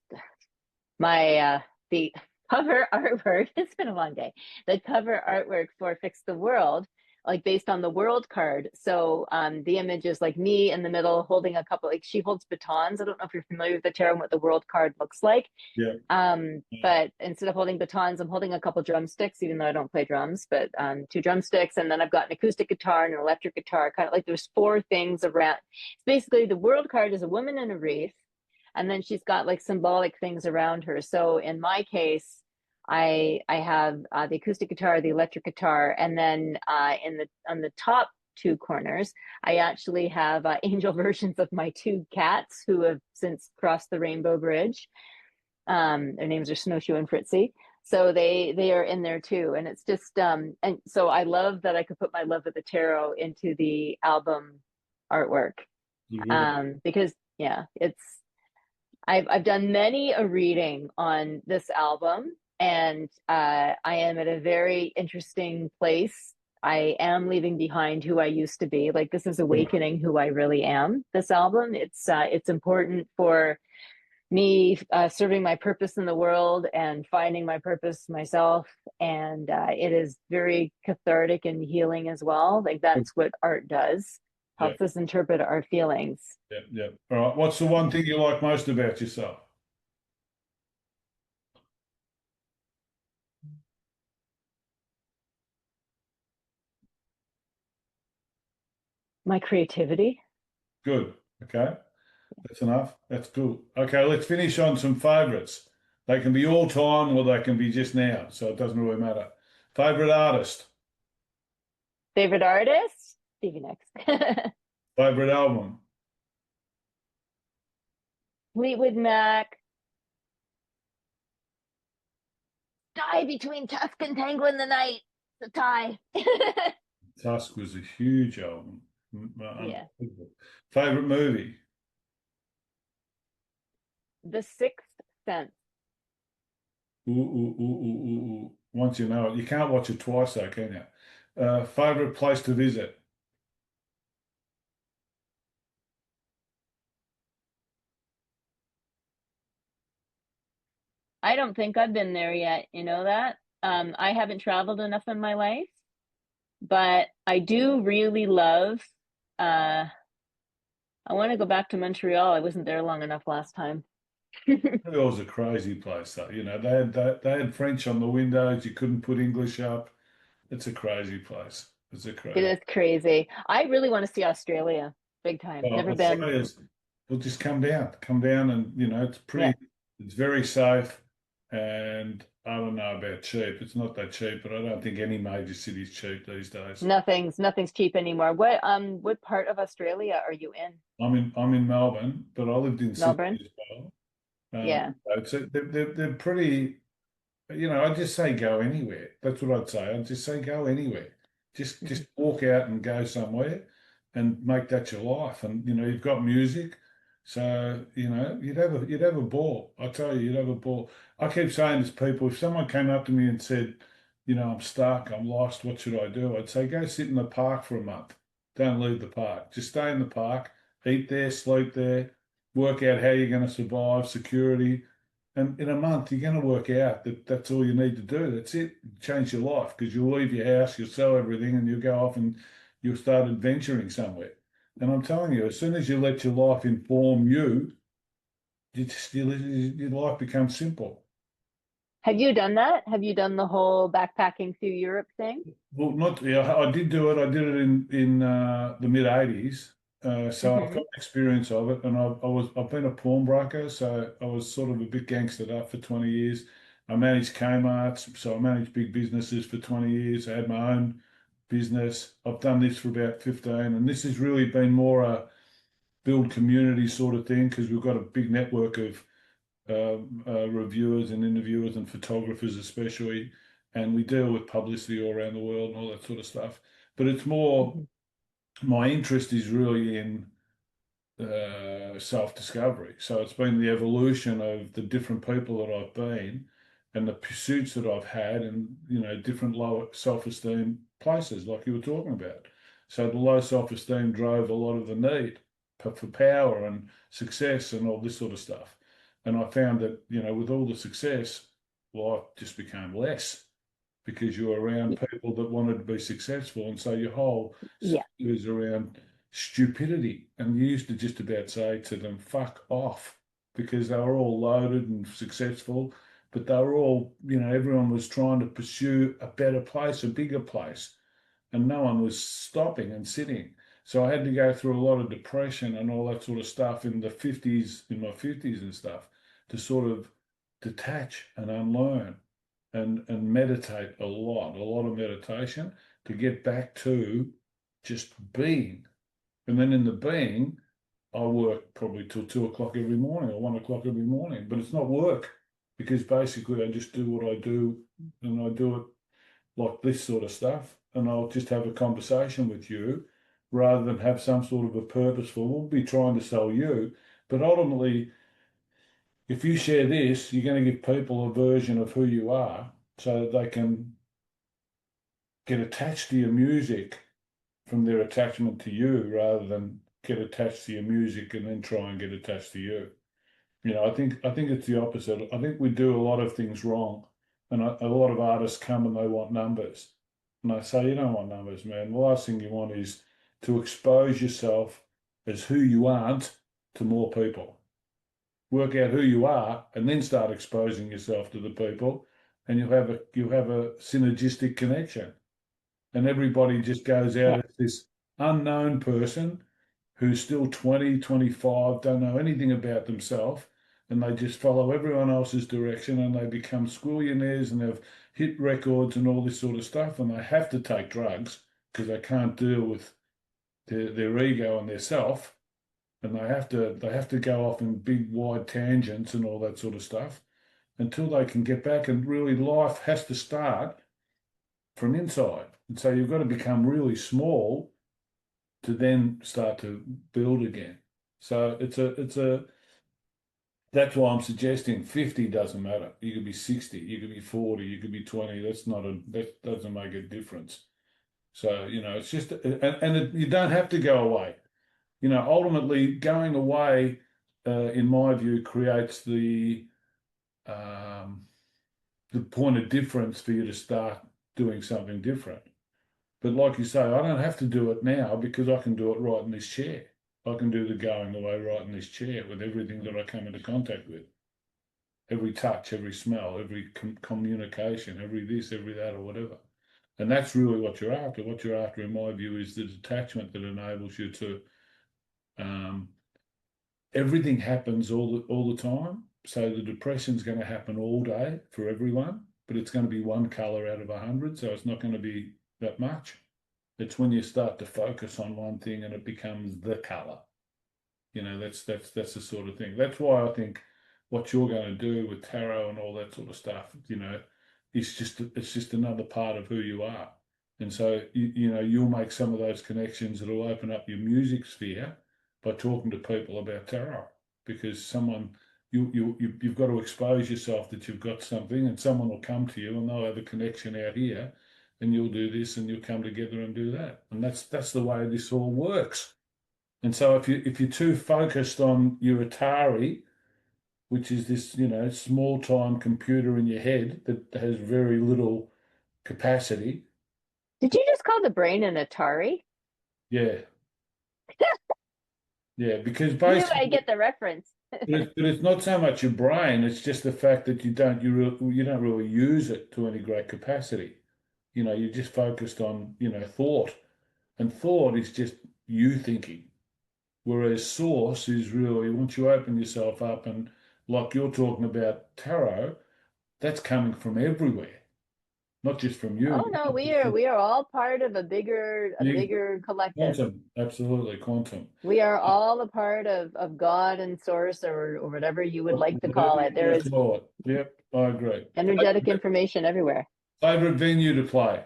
S2: my the cover artwork. It's been a long day. The cover artwork for Fix the World, like based on the world card. So the image is like me in the middle holding a couple, like she holds batons. I don't know if you're familiar with the tarot and what the world card looks like.
S1: Yeah.
S2: But instead of holding batons, I'm holding a couple drumsticks, even though I don't play drums, but two drumsticks. And then I've got an acoustic guitar and an electric guitar, kind of like there's four things around. It's basically the world card is a woman in a wreath, and then she's got like symbolic things around her. So in my case, I have the acoustic guitar, the electric guitar, and then in the on the top two corners, I actually have angel versions of my two cats who have since crossed the Rainbow Bridge. Their names are Snowshoe and Fritzy. So they are in there too. And it's just and so I love that I could put my love of the tarot into the album artwork.
S1: Yeah.
S2: Because yeah, it's I've done many a reading on this album, and I am at a very interesting place. I am leaving behind who I used to be. Like this is awakening who I really am. This album, it's important for me serving my purpose in the world and finding my purpose myself. And it is very cathartic and healing as well. Like that's what art does,
S1: Yeah,
S2: helps us interpret our feelings.
S1: yeah, yeah. All right. What's the one thing you like most about yourself?
S2: My creativity.
S1: Good. Okay. That's enough. That's cool. Okay, let's finish on some favorites. They can be all time or they can be just now, so it doesn't really matter. Favorite artist,
S2: Favorite artist? Stevie Nicks.
S1: favorite album,
S2: Fleetwood Mac. Die between Tusk and Tango in the Night. The tie.
S1: Tusk was a huge album.
S2: Yeah.
S1: Unbelievable. Favorite movie,
S2: The Sixth Sense.
S1: ooh, ooh, ooh, ooh, ooh, ooh. Once you know it, you can't watch it twice though, can you? Favorite place to visit,
S2: I don't think I've been there yet. You know that? I haven't traveled enough in my life, but I do really love, uh, I want to go back to Montreal. I wasn't there long enough last time.
S1: it was a crazy place though. You know, they had French on the windows, you couldn't put English up. It's a crazy place. It's a
S2: It
S1: crazy.
S2: is crazy. I really want to see Australia big time.
S1: Well,
S2: Never been.
S1: Australia's, well, just come down, and it's
S2: Yeah.
S1: pretty, it's very safe, and I don't know about cheap. It's not that cheap, but I don't think any major city's cheap these days.
S2: Nothing's cheap anymore. What part of Australia are you in?
S1: I'm in Melbourne, but I lived in Sydney
S2: Melbourne?
S1: as well.
S2: Yeah.
S1: So they're pretty. I'd just say go anywhere. That's what I'd say. I'd just say go anywhere. Just
S2: Mhm.
S1: walk out and go somewhere and make that your life. And you've got music. So, you'd have a ball. I tell you, you'd have a ball. I keep saying to people, if someone came up to me and said, I'm stuck, I'm lost, what should I do? I'd say go sit in the park for a month. Don't leave the park. Just stay in the park, eat there, sleep there, work out how you're going to survive, security. And in a month, you're going to work out that that's all you need to do. That's it. Change your life because you'll leave your house, you'll sell everything, and you'll go off and you'll start adventuring somewhere. And I'm telling you, as soon as you let your life inform you, your life becomes simple.
S2: Have you done that? Have you done the whole backpacking through Europe thing?
S1: Well, not yeah, I did do it. I did it in the mid '80s, so I've got
S2: Hmm.
S1: experience of it. And I've been a pawnbroker, so I was sort of a bit gangstered up for 20 years. I managed Kmart's, so I managed big businesses for 20 years. I had my own business. I've done this for about 15, and this has really been more a build community sort of thing because we've got a big network of reviewers and interviewers and photographers especially, and we deal with publicity all around the world and all that sort of stuff. But it's more
S2: Hmm.
S1: my interest is really in self-discovery. So it's been the evolution of the different people that I've been and the pursuits that I've had and different low self-esteem places like you were talking about. So the low self-esteem drove a lot of the need for power and success and all this sort of stuff. And I found that, with all the success, life just became less because you're around people that wanted to be successful. And so your whole
S2: Yeah.
S1: is around stupidity. And you used to just about say to them, fuck off, because they were all loaded and successful, but they were all, everyone was trying to pursue a better place, a bigger place, and no one was stopping and sitting. So I had to go through a lot of depression and all that sort of stuff in the 50s, in my 50s and stuff, to sort of detach and unlearn and meditate a lot of meditation to get back to just being. And then in the being, I work probably till 2 o'clock every morning or 1 o'clock every morning, but it's not work because basically I just do what I do and I do it like this sort of stuff. And I'll just have a conversation with you rather than have some sort of a purposeful, we'll be trying to sell you. But ultimately, if you share this, you're going to give people a version of who you are so that they can get attached to your music from their attachment to you rather than get attached to your music and then try and get attached to you. I think it's the opposite. I think we do a lot of things wrong, and a lot of artists come and they want numbers, and I say you don't want numbers, man. The last thing you want is to expose yourself as who you aren't to more people. Work out who you are, and then start exposing yourself to the people, and you'll have a synergistic connection, and everybody just goes
S2: Yeah.
S1: out as this unknown person who's still 20, 25, don't know anything about themselves, and they just follow everyone else's direction and they become squillionaires and have hit records and all this sort of stuff, and they have to take drugs because they can't deal with their ego and their self, and they have to go off in big wide tangents and all that sort of stuff until they can get back, and really life has to start from inside. And so you've got to become really small to then start to build again. So it's a that's why I'm suggesting 50 doesn't matter. You could be 60, you could be 40, you could be 20. That doesn't make a difference. So, it's just, you don't have to go away. Ultimately going away, in my view, creates um, the point of difference for you to start doing something different. But like you say, I don't have to do it now because I can do it right in this chair. I can do the going away right in this chair with everything that I come into contact with. Every touch, every smell, every communication, every this, every that, or whatever. And that's really what you're after. What you're after, in my view, is the detachment that enables you to. Um, Everything happens all the time. So the depression's going to happen all day for everyone, but it's going to be one color out of 100. So it's not going to be that much. It's when you start to focus on one thing and it becomes the color. That's the sort of thing. That's why I think what you're going to do with tarot and all that sort of stuff, it's just another part of who you are. And so you'll make some of those connections that'll open up your music sphere by talking to people about tarot, because you've got to expose yourself that you've got something, and someone will come to you and they'll have a connection out here, and you'll do this and you'll come together and do that. And that's the way this all works. And so if you're too focused on your Atari, which is this, small time computer in your head that has very little capacity,
S2: Did you just call the brain an Atari?
S1: yeah, yeah, because
S2: Knew I
S1: basically,
S2: get the reference.
S1: but it's not so much your brain, it's just the fact that you don't really use it to any great capacity. You're just focused on, thought, and thought is just you thinking. Whereas source is really once you open yourself up, and like you're talking about tarot, that's coming from everywhere, not just from
S2: Oh
S1: you,
S2: no,
S1: not
S2: we
S1: just
S2: are
S1: from
S2: we are all part of a
S1: you.
S2: bigger collective.
S1: Quantum, absolutely quantum.
S2: We are all a part of God and source, or whatever you would like to call
S1: Whatever you
S2: it. There
S1: want to
S2: is
S1: call it. Yep, I agree.
S2: energetic information everywhere.
S1: Favorite venue to play?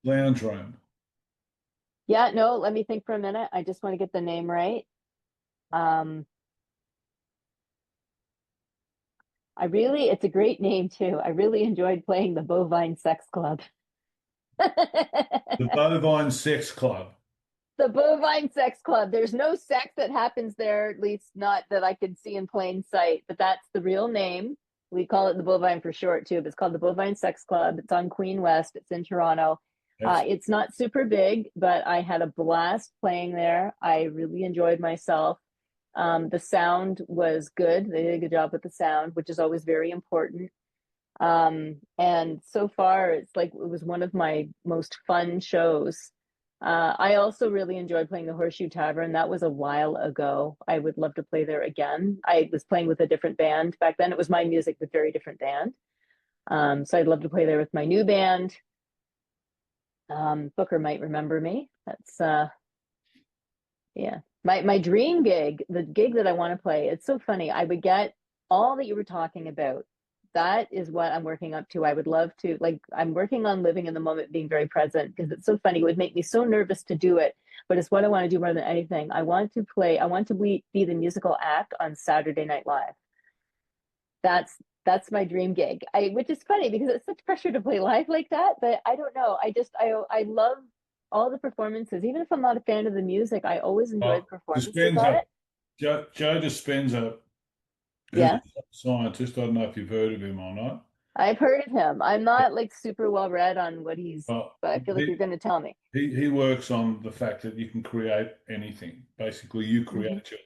S1: Lounge room.
S2: Yeah, no, let me think for a minute. I just want to get the name right. Um, it's a great name too. I really enjoyed playing the Bovine Sex Club.
S1: The Bovine Sex Club.
S2: The Bovine Sex Club. There's no sex that happens there, at least not that I could see in plain sight, but that's the real name. We call it the Bovine for short too, but it's called the Bovine Sex Club. It's on Queen West. It's in Toronto.
S1: That's
S2: It's not super big, but I had a blast playing there. I really enjoyed myself. The sound was good. They did a good job with the sound, which is always very important. And so far, it's like it was one of my most fun shows. I also really enjoyed playing the Horseshoe Tavern. That was a while ago. I would love to play there again. I was playing with a different band back then. It was my music, but very different band. So I'd love to play there with my new band. Booker might remember me. That's yeah. My dream gig, the gig that I want to play, it's so funny. I would get all that you were talking about. That is what I'm working up to. I would love to, like, I'm working on living in the moment, being very present, because it's so funny. It would make me so nervous to do it, but it's what I want to do more than anything. I want to be the musical act on Saturday Night Live. That's my dream gig. Which is funny because it's such pressure to play live like that, but I don't know. I love all the performances, even if I'm not a fan of the music, I always enjoy the performances at
S1: Dispenza,
S2: it.
S1: Joe Dispenza, who's
S2: Yeah,
S1: a scientist. I don't know if you've heard of him or not.
S2: I've heard of him. I'm not like super well read on what he's,
S1: But
S2: but I feel like
S1: he,
S2: you're going to tell me.
S1: he works on the fact that you can create anything. Basically, you
S2: Hmm.
S1: create your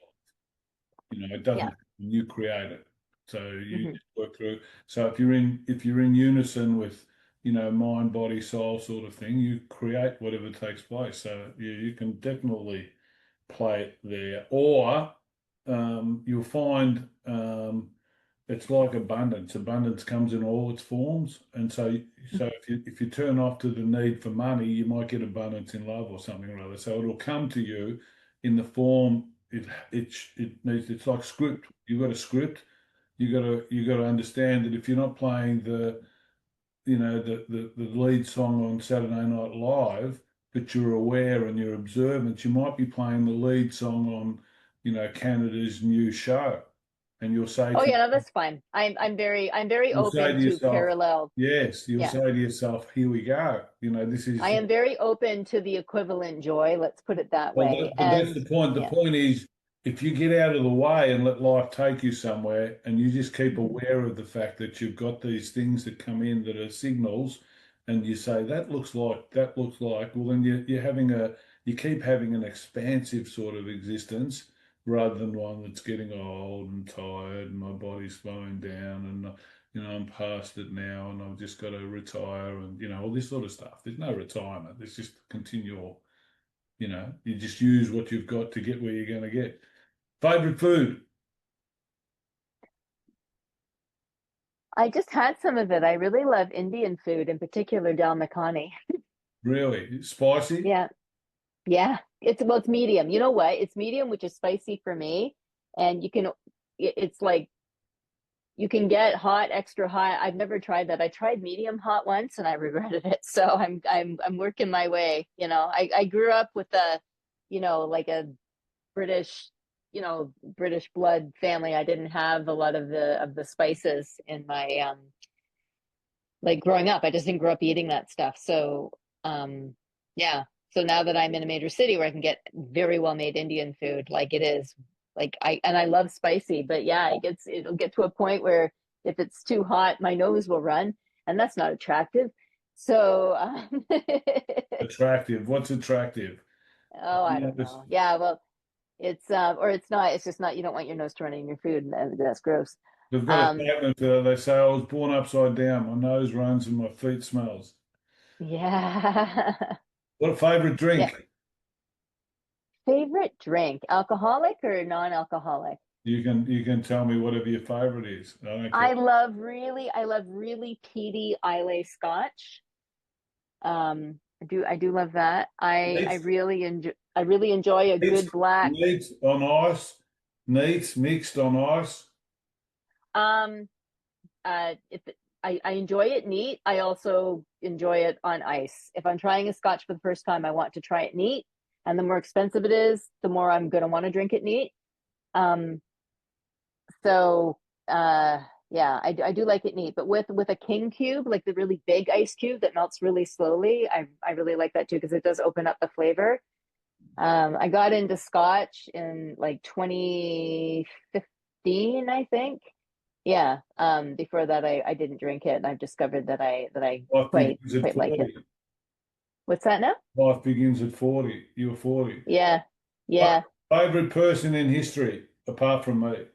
S1: it
S2: Yeah.
S1: doesn't you create it. So you
S2: Hmm.
S1: just work through. So if you're in unison with, mind, body, soul sort of thing, you create whatever takes place. So you can definitely play it there. Or you'll find it's like abundance. Abundance comes in all its forms. And so if you turn off to the need for money, you might get abundance in love or something or other. So it'll come to you in the form it's like script. You've got a script. You got to understand that if you're not playing the lead song on Saturday Night Live, but you're aware and you're observant, you might be playing the lead song on, Canada's new show, and
S2: Oh yeah, no, that's fine. I'm very
S1: you'll say
S2: open
S1: to
S2: to
S1: yourself,
S2: parallel.
S1: yes, you'll
S2: Yeah.
S1: say to yourself, here we go. This
S2: I
S1: is
S2: am very open to the equivalent joy, let's put it that
S1: Well,
S2: way.
S1: but that's
S2: And
S1: the point. The
S2: yeah.
S1: point is, if you get out of the way and let life take you somewhere, and you just keep
S2: Mhm.
S1: aware of the fact that you've got these things that come in that are signals, and you say that looks like, well, then you keep having an expansive sort of existence rather than one that's getting old and tired, and my body's slowing down, and I'm past it now, and I've just got to retire, and all this sort of stuff. There's no retirement. There's just continual. You just use what you've got to get where you're going to get. Favorite food?
S2: I just had some of it. I really love Indian food, in particular dal makhani.
S1: Really? Spicy?
S2: Yeah. Yeah. It's medium. You know what? It's medium, which is spicy for me. And it's like you can get hot, extra hot. I've never tried that. I tried medium hot once and I regretted it. So I'm working my way. I grew up with like a British, British blood family. I didn't have a lot of the spices in my like growing up. I just didn't grow up eating that stuff. So yeah. So now that I'm in a major city where I can get very well made Indian food, like it is like I love spicy, but yeah, it'll get to a point where if it's too hot, my nose will run, and that's not attractive. So
S1: Attractive. What's attractive?
S2: oh, I
S1: Yeah,
S2: don't know. Yeah, well, it's or it's not. It's just not. You don't want your nose to run in your food, and that's gross.
S1: they've got a
S2: Um,
S1: statement. They say I was born upside down. My nose runs and my feet smells.
S2: yeah,
S1: What a favorite
S2: yeah.
S1: drink?
S2: Favorite drink, alcoholic or non-alcoholic?
S1: You can tell me whatever your favorite is. I don't care.
S2: I love really peaty Islay Scotch. I do love that.
S1: Neat,
S2: I really enjoy a
S1: neat,
S2: good black.
S1: neat on ice. Neat mixed on ice.
S2: Um, if I enjoy it neat, I also enjoy it on ice. If I'm trying a Scotch for the first time, I want to try it neat, and the more expensive it is, the more I'm gonna want to drink it neat. Um, So yeah, I do like it neat, but with a king cube, like the really big ice cube that melts really slowly, I really like that too because it does open up the flavor. I got into Scotch in like 2015, I think. Yeah. Before that I didn't drink it and I've discovered that I
S1: Life
S2: quite
S1: begins at
S2: quite like it.
S1: 40.
S2: What's that now?
S1: Life begins at 40. You're 40.
S2: Yeah. Yeah.
S1: Favorite person in history, apart from me.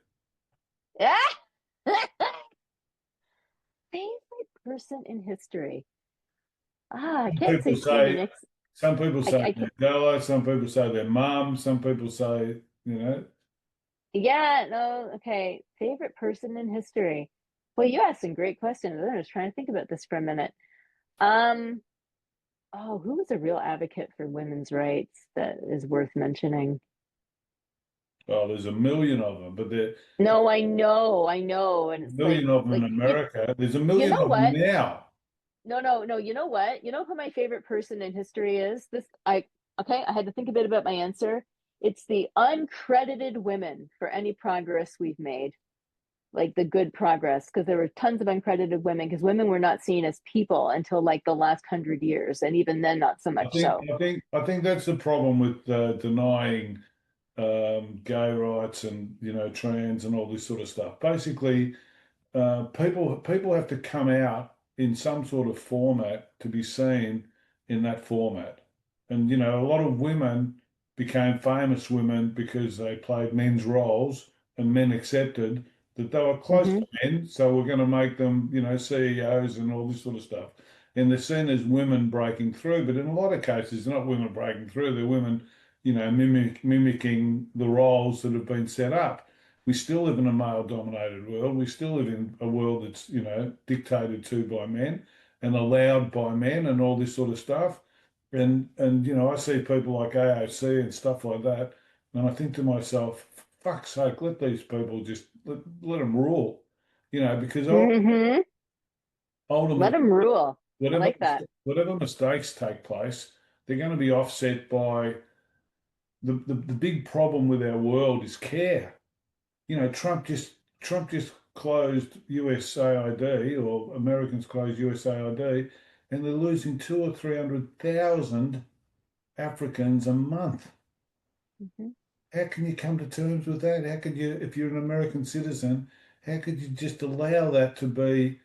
S2: Yeah. Favorite person in history. I
S1: Some
S2: can't
S1: people
S2: say Stevie
S1: say,
S2: Nicks.
S1: some people say
S2: I can't.
S1: Mandela, some people say their mum, some people say,
S2: Yeah, no, okay. Favorite person in history. Well, you asked some great questions. I was trying to think about this for a minute. Um, oh, who was a real advocate for women's rights that is worth mentioning?
S1: well, there's a million of them, but there's
S2: No, I know, and
S1: a
S2: it's
S1: million of them in
S2: like
S1: America. There's a
S2: you
S1: million
S2: know
S1: of them
S2: what?
S1: now.
S2: No, no, no. You know what? You know who my favorite person in history is? Okay, I had to think a bit about my answer. It's the uncredited women for any progress we've made. like the good progress, because there were tons of uncredited women, because women were not seen as people until like the last 100 years, and even then not so
S1: I
S2: much
S1: think
S2: so.
S1: I think that's the problem with denying gay rights and trans and all this sort of stuff. Basically, people have to come out in some sort of format to be seen in that format. And a lot of women became famous women because they played men's roles and men accepted that they were close
S2: Hmm.
S1: to men, so we're going to make them, CEOs and all this sort of stuff. And they're seen as women breaking through, but in a lot of cases, they're not women breaking through. They're women, mimicking the roles that have been set up. We still live in a male-dominated world. We still live in a world that's, dictated to by men and allowed by men and all this sort of stuff. And I see people like AOC and stuff like that, and I think to myself, fuck's sake, let these people just let them rule, because
S2: Hmm. Let
S1: ultimately,
S2: them rule. I
S1: whatever
S2: like that.
S1: whatever mistakes take place, they're going to be offset by the big problem with our world is care. Trump just closed USAID, or Americans closed USAID, and they're losing 200,000 or 300,000 Africans a month.
S2: Hmm.
S1: How can you come to terms with that? How could you, if you're an American citizen, how could you just allow that to be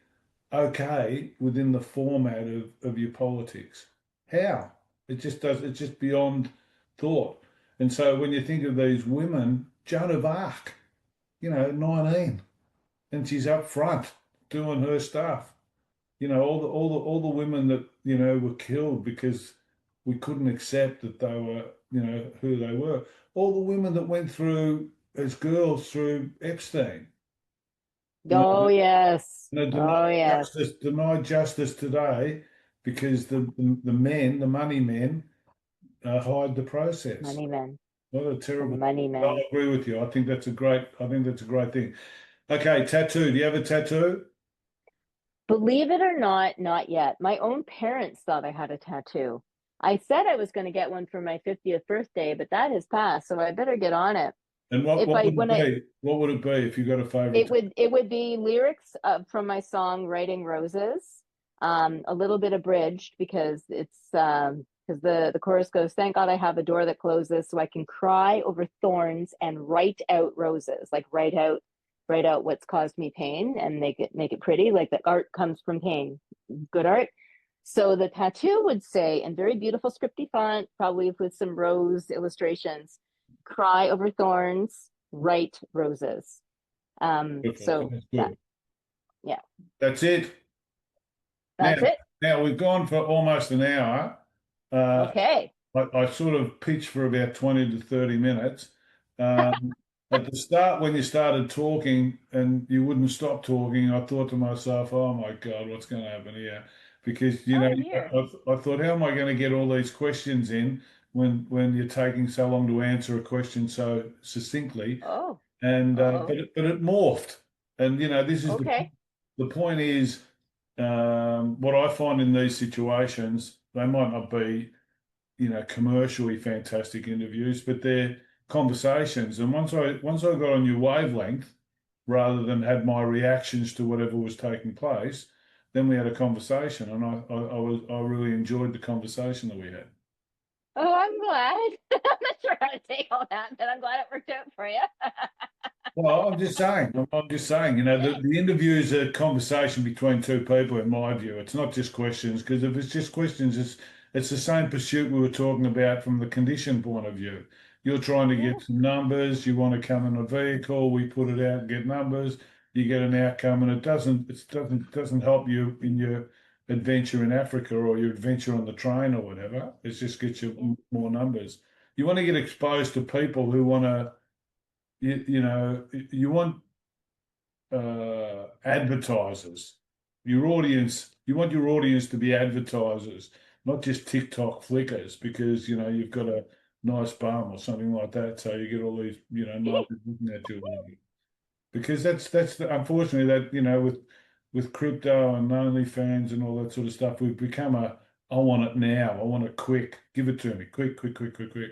S1: okay within the format of your politics? How? It's just beyond thought. And so when you think of these women, Joan of Arc, 19, and she's up front doing her stuff. All the women that, were killed because we couldn't accept that they were, who they were. All the women that went through as girls through Epstein. You
S2: Oh
S1: know,
S2: yes.
S1: denied
S2: Oh yes.
S1: justice today because the men, the money men, hide the process.
S2: Money men.
S1: What a
S2: The
S1: terrible.
S2: money
S1: I
S2: men.
S1: agree with you. I think that's a great thing. Okay, tattoo. Do you have a tattoo?
S2: Believe it or not, not yet. My own parents thought I had a tattoo. I said I was going to get one for my 50th birthday, but that has passed, so I better get on it.
S1: And what
S2: If
S1: what
S2: I
S1: would it
S2: when I
S1: be? What would it be if you got a favorite?
S2: it would be lyrics from my song "Writing Roses," a little bit abridged because it's because the chorus goes, "Thank God I have a door that closes, so I can cry over thorns and write out roses." Like write out what's caused me pain and make it pretty. Like that art comes from pain, good art. So the tattoo would say, in very beautiful scripty font, probably with some rose illustrations, "Cry over thorns, write roses."
S1: Beautiful.
S2: So
S1: That's
S2: that,
S1: good.
S2: yeah,
S1: That's it. Now,
S2: that's it.
S1: now we've gone for almost an hour. Uh,
S2: Okay.
S1: I sort of pitched for about 20 to 30 minutes. Um, at the start, when you started talking and you wouldn't stop talking, I thought to myself, oh my God, what's going to happen here? Because,
S2: Oh, here.
S1: I thought, how am I going to get all these questions in when you're taking so long to answer a question so succinctly?
S2: Oh,
S1: And
S2: oh,
S1: but it morphed. And this is
S2: okay.
S1: the point is, what I find in these situations, they might not be, commercially fantastic interviews, but they're conversations. And once I got on your wavelength, rather than had my reactions to whatever was taking place, then we had a conversation, and I really enjoyed the conversation that we had.
S2: Oh, I'm glad. I'm not sure how to take all that, but I'm glad it worked out for you.
S1: Well, I'm just saying. I'm just saying. The interview is a conversation between two people, in my view. It's not just questions, because if it's just questions, it's the same pursuit we were talking about from the condition point of view. You're trying to
S2: Yeah.
S1: get some numbers. You want to come in a vehicle. We put it out and get numbers. You get an outcome, and it doesn't help you in your adventure in Africa or your adventure on the train or whatever. It just gets you
S2: Yeah.
S1: more numbers. You want to get exposed to people who want to you want advertisers. You want your audience to be advertisers, not just TikTok flickers, because you've got a nice bum or something like that, so you get all these neighbors looking at you. Because unfortunately that with crypto and OnlyFans and all that sort of stuff, we've become I want it now, I want it quick, give it to me, quick, quick, quick, quick, quick.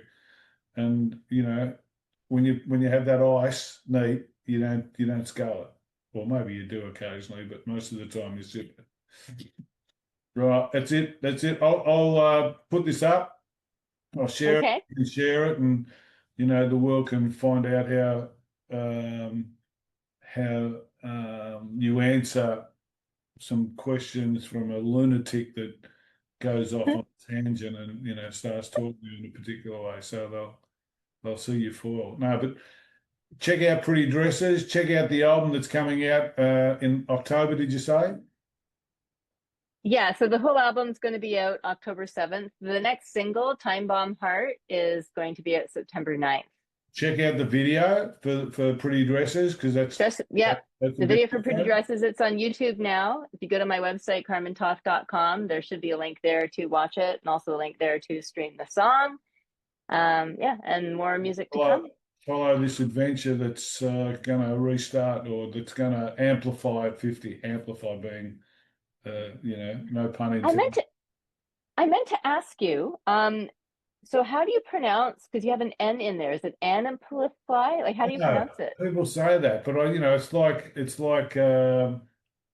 S1: And when you have that ice neat, you don't scale it. Or maybe you do occasionally, but most of the time you sit. Right, that's it. That's it. I'll put this up. I'll share it
S2: Okay.
S1: and share it, and the world can find out how you answer some questions from a lunatic that goes off on a tangent and starts talking in a particular way. So they'll see you foil. No, but check out Pretty Dresses. Check out the album that's coming out in October. Did you say?
S2: Yeah, so the whole album's going to be out October 7th. The next single, Time Bomb Heart, is going to be out September 9th.
S1: Check out the video for Pretty Dresses because
S2: Just, yeah,
S1: that's a
S2: the
S1: bit
S2: video for Pretty
S1: different.
S2: Dresses, it's on YouTube now. If you go to my website, carmentoth.com, there should be a link there to watch it and also a link there to stream the song. Yeah, and more music to come.
S1: Follow this adventure that's going to restart or that's going to amplify at 50. Amplify being, no pun
S2: I
S1: intended.
S2: meant to I meant to ask you, so how do you pronounce, because you have an N in there, is it Amnplify? Like how do you
S1: No,
S2: pronounce it?
S1: people say that, but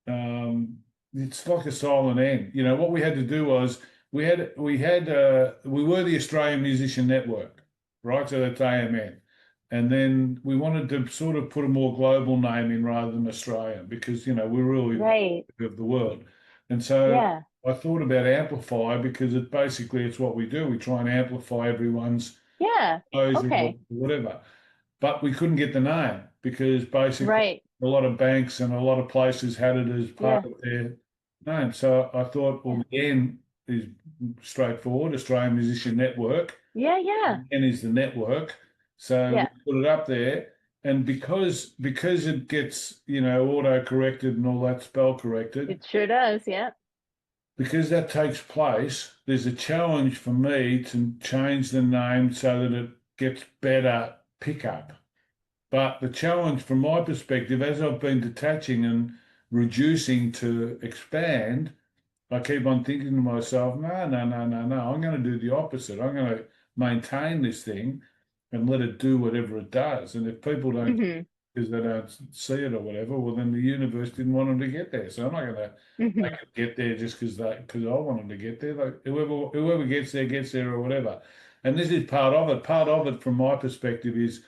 S1: um, it's like a silent N. What we had to do was we were the Australian Musician Network, right? So that's AMN. And then we wanted to sort of put a more global name in rather than Australian because, we're really
S2: Right.
S1: of the world. And so
S2: Yeah.
S1: I thought about Amplify because it's what we do. We try and amplify everyone's
S2: Yeah.
S1: exposure or
S2: Okay.
S1: whatever. But we couldn't get the name because basically
S2: Right.
S1: a lot of banks and a lot of places had it as part
S2: Yeah.
S1: of their name. So I thought,
S2: Yeah.
S1: well, the N is straightforward, Australian Musician Network.
S2: Yeah. Yeah.
S1: N is the network. So we
S2: Yeah.
S1: put it up there. And because it gets, auto corrected and all that spell corrected,
S2: It sure does. Yeah.
S1: because that takes place, there's a challenge for me to change the name so that it gets better pickup. But the challenge from my perspective, as I've been detaching and reducing to expand, I keep on thinking to myself, no, no, no, no, no, I'm going to do the opposite. I'm going to maintain this thing and let it do whatever it does. And if people don't,
S2: Hmm.
S1: because they don't see it or whatever, well, then the universe didn't want them to get there. So I'm not going to
S2: Hmm.
S1: make it get there just because I want them to get there. Like whoever gets there or whatever. And this is part of it. Part of it, from my perspective, is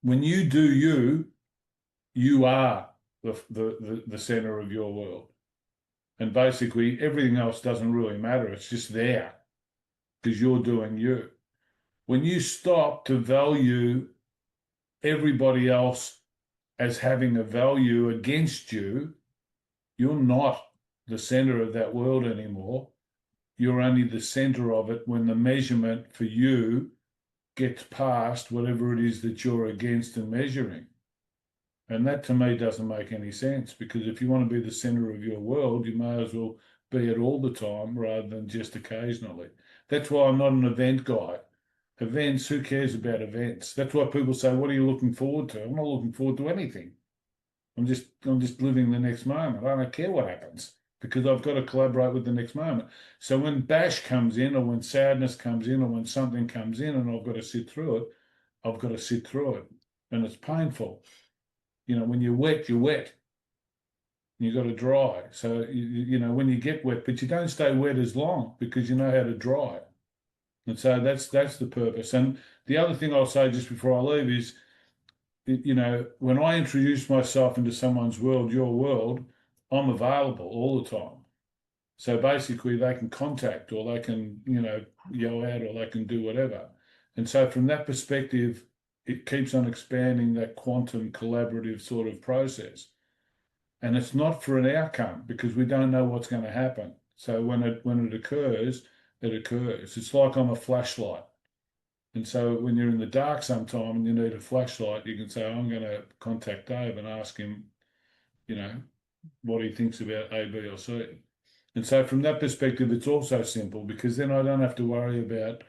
S1: when you do you, you are the center of your world. And basically, everything else doesn't really matter. It's just there because you're doing you. When you stop to value everybody else as having a value against you, you're not the center of that world anymore. You're only the center of it when the measurement for you gets past whatever it is that you're against and measuring. And that to me doesn't make any sense because if you want to be the center of your world, you may as well be it all the time rather than just occasionally. That's why I'm not an event guy. Events, who cares about events? That's why people say, what are you looking forward to? I'm not looking forward to anything. I'm just living the next moment. I don't care what happens because I've got to collaborate with the next moment. So when bash comes in or when sadness comes in or when something comes in and I've got to sit through it, I've got to sit through it. And it's painful. When you're wet, you're wet. You've got to dry. So, when you get wet, but you don't stay wet as long because you know how to dry. And so that's the purpose. And the other thing I'll say just before I leave is, when I introduce myself into someone's world, your world, I'm available all the time. So basically they can contact or they can, yell out or they can do whatever. And so from that perspective, it keeps on expanding that quantum collaborative sort of process. And it's not for an outcome because we don't know what's going to happen. So when it occurs, it occurs. It's like I'm a flashlight. And so when you're in the dark sometime and you need a flashlight, you can say, I'm going to contact Dave and ask him, you know, what he thinks about A, B, or C. And so from that perspective, it's also simple because then I don't have to worry about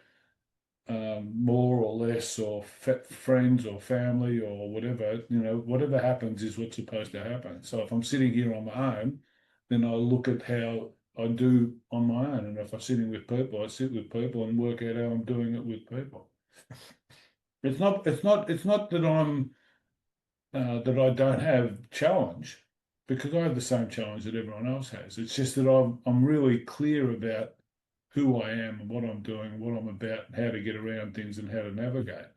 S1: more or less or friends or family or whatever. Whatever happens is what's supposed to happen. So if I'm sitting here on my own, then I look at how I do on my own. And if I'm sitting with people, I sit with people and work out how I'm doing it with people. It's not that I'm that I don't have challenge because I have the same challenge that everyone else has. It's just that I'm really clear about who I am and what I'm doing, what I'm about, how to get around things and how to navigate.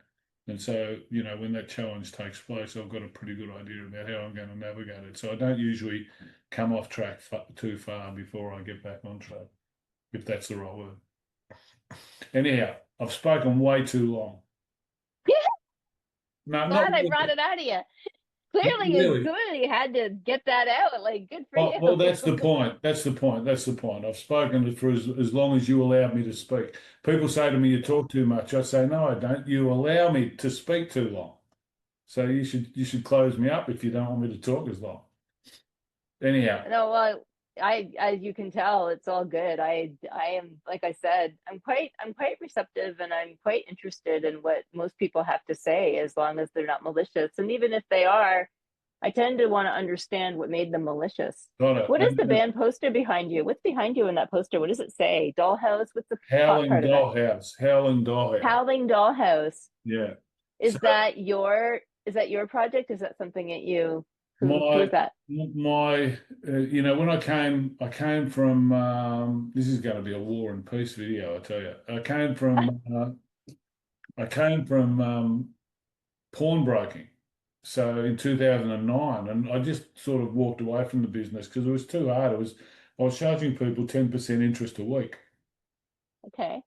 S1: And so, when that challenge takes place, I've got a pretty good idea about how I'm going to navigate it. So I don't usually come off track too far before I get back on track, if that's the right word. Anyhow, I've spoken way too long. No, not
S2: Glad I brought
S1: really.
S2: it out of you.
S1: Not
S2: Clearly, you
S1: really.
S2: clearly had to get that out. Like, good for
S1: Well,
S2: you.
S1: that's the point. That's the point. That's the point. I've spoken for as long as you allowed me to speak. People say to me, "You talk too much." I say, "No, I don't. You allow me to speak too long. So you should close me up if you don't want me to talk as long." Anyhow,
S2: No, well, as you can tell, it's all good. I am, like I said, I'm quite receptive, and I'm quite interested in what most people have to say, as long as they're not malicious. And even if they are, I tend to want to understand what made them malicious.
S1: got it.
S2: What is the
S1: And
S2: band poster behind you? What's behind you in that poster? What does it say? Dollhouse? What's the top
S1: Howling
S2: part of it?
S1: Dollhouse, Howling Dollhouse.
S2: Howling Dollhouse.
S1: Yeah. So
S2: Is that your project? Is that something that you who is
S1: my
S2: that?
S1: my when I came from this is going to be a war and peace video, I tell you. I came from pawnbroking. So in 2009, and I just sort of walked away from the business because it was too hard. I was charging people 10% interest a week.
S2: Okay.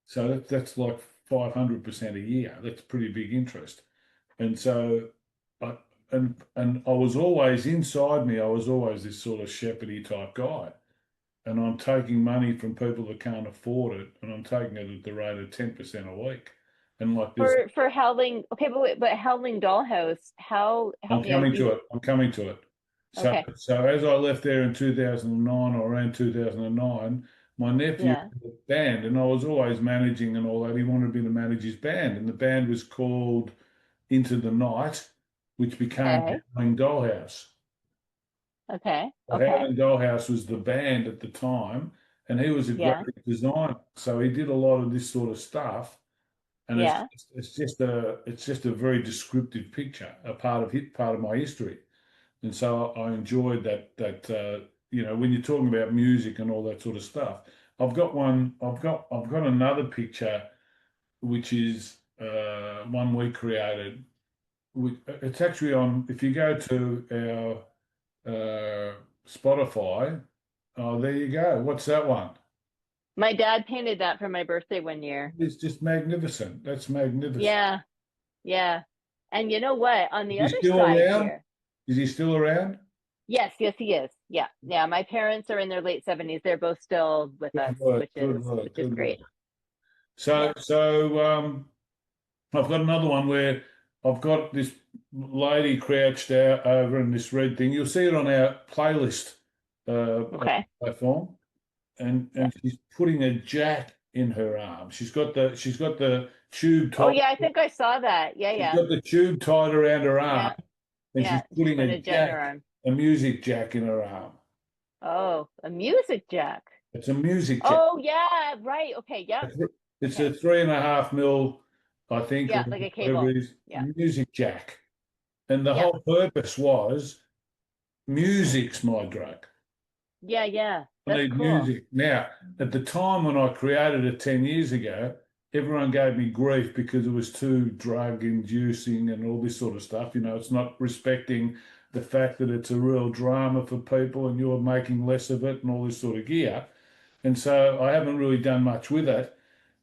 S1: So that's like 500% a year. That's pretty big interest. And so I and I was always inside me, I was always this sort of shepherdy type guy. And I'm taking money from people that can't afford it, and I'm taking it at the rate of 10% a week. And like this,
S2: For Howling, okay, but wait, but Howling Dollhouse, how help
S1: I'm
S2: me?
S1: coming
S2: You
S1: to it. I'm coming to it. So,
S2: okay?
S1: so as I left there in 2009 or around 2009, my nephew
S2: Yeah.
S1: had a band, and I was always managing and all that. He wanted me to manage his band, and the band was called Into the Night, which became
S2: Okay.
S1: Howling Dollhouse.
S2: Okay.
S1: Well,
S2: Okay.
S1: Howling Dollhouse was the band at the time, and he was a
S2: Yeah.
S1: graphic designer, so he did a lot of this sort of stuff. And
S2: Yeah.
S1: it's just a very descriptive picture, part of my history. And so I enjoyed that when you're talking about music and all that sort of stuff. I've got another picture which is one we created. It's actually on, if you go to our Spotify. Oh, there you go. What's that one?
S2: My dad painted that for my birthday one year.
S1: It's just magnificent. That's magnificent.
S2: Yeah. Yeah. And you know what? On
S1: Is
S2: the
S1: he
S2: other
S1: still
S2: side
S1: around?
S2: here,
S1: Is he still around?
S2: yes, yes, he is. Yeah. Yeah. My parents are in their late 70s. They're both still with us,
S1: Good work.
S2: which
S1: Good
S2: is
S1: work.
S2: which is
S1: Good work.
S2: great.
S1: So,
S2: Yeah.
S1: so I've got another one where I've got this lady crouched out over in this red thing. You'll see it on our playlist
S2: Okay.
S1: platform, and
S2: Yeah.
S1: she's putting a jack in her arm. She's got the tube
S2: Oh
S1: tied.
S2: yeah, I think I saw that. Yeah,
S1: She's
S2: yeah.
S1: got the tube tied around her arm,
S2: Yeah.
S1: and she's
S2: Yeah. She's
S1: putting
S2: putting
S1: a
S2: a jet in her
S1: jack,
S2: arm.
S1: a music jack in her arm.
S2: Oh, a music jack.
S1: It's a music jack.
S2: Oh yeah, right. Okay, yep.
S1: It's
S2: Okay.
S1: a 3.5 mil, I think, or
S2: Yeah, like a
S1: whatever
S2: cable.
S1: it is,
S2: Yeah.
S1: music jack. And the
S2: Yeah.
S1: whole purpose was music's my drug.
S2: Yeah, yeah.
S1: I
S2: That's
S1: need
S2: cool.
S1: music. Now, at the time when I created it 10 years ago, everyone gave me grief because it was too drug inducing and all this sort of stuff. It's not respecting the fact that it's a real drama for people and you're making less of it and all this sort of gear. And so I haven't really done much with it,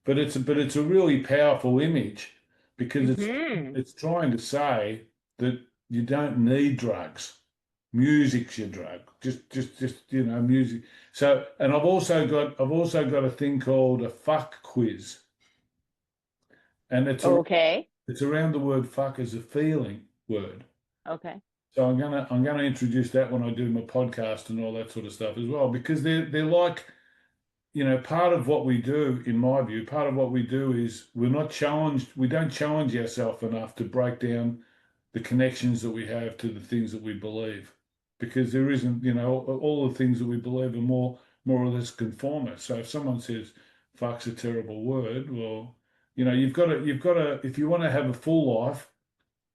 S1: but it's a really powerful image because it's
S2: Mm-hmm.
S1: it's trying to say that you don't need drugs. Music's your drug. Just music. So, and I've also got a thing called a fuck quiz, and
S2: Okay.
S1: it's around the word fuck as a feeling word.
S2: Okay.
S1: So I'm gonna introduce that when I do my podcast and all that sort of stuff as well, because they're like, part of what we do, in my view, part of what we do is we don't challenge ourselves enough to break down the connections that we have to the things that we believe. Because there isn't, all the things that we believe are more or less conformist. So if someone says fuck's a terrible word, well, you've got to, if you want to have a full life,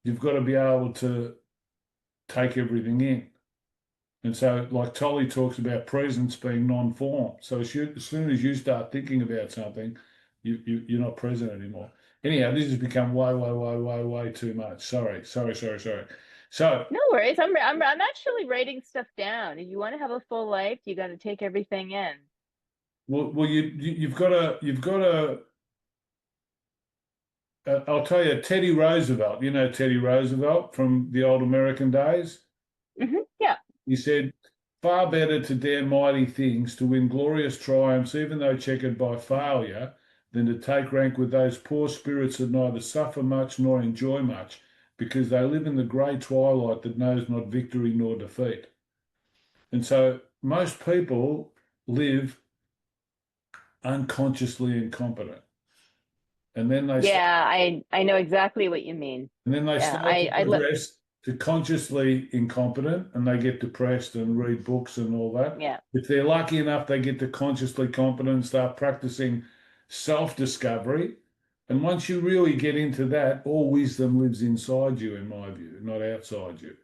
S1: you've got to be able to take everything in. And so, like Tolly talks about presence being non-form. So as soon as you start thinking about something, you're not present anymore. Anyhow, this has become way too much. Sorry. So,
S2: No worries. I'm actually writing stuff down. If you want to have a full life, you got to take everything in.
S1: well, you've got to. I'll tell you, Teddy Roosevelt. You know Teddy Roosevelt from the old American days.
S2: Yeah.
S1: He said, "Far better to dare mighty things, to win glorious triumphs, even though checkered by failure, than to take rank with those poor spirits that neither suffer much nor enjoy much, because they live in the grey twilight that knows not victory nor defeat." And so most people live unconsciously incompetent. And then they start
S2: Yeah, I know exactly what you mean.
S1: And then they
S2: Yeah,
S1: start to
S2: I look.
S1: progress to consciously incompetent and they get depressed and read books and all that.
S2: Yeah.
S1: If they're lucky enough, they get to consciously competent and start practicing self-discovery. And once you really get into that, all wisdom lives inside you, in my view, not outside you.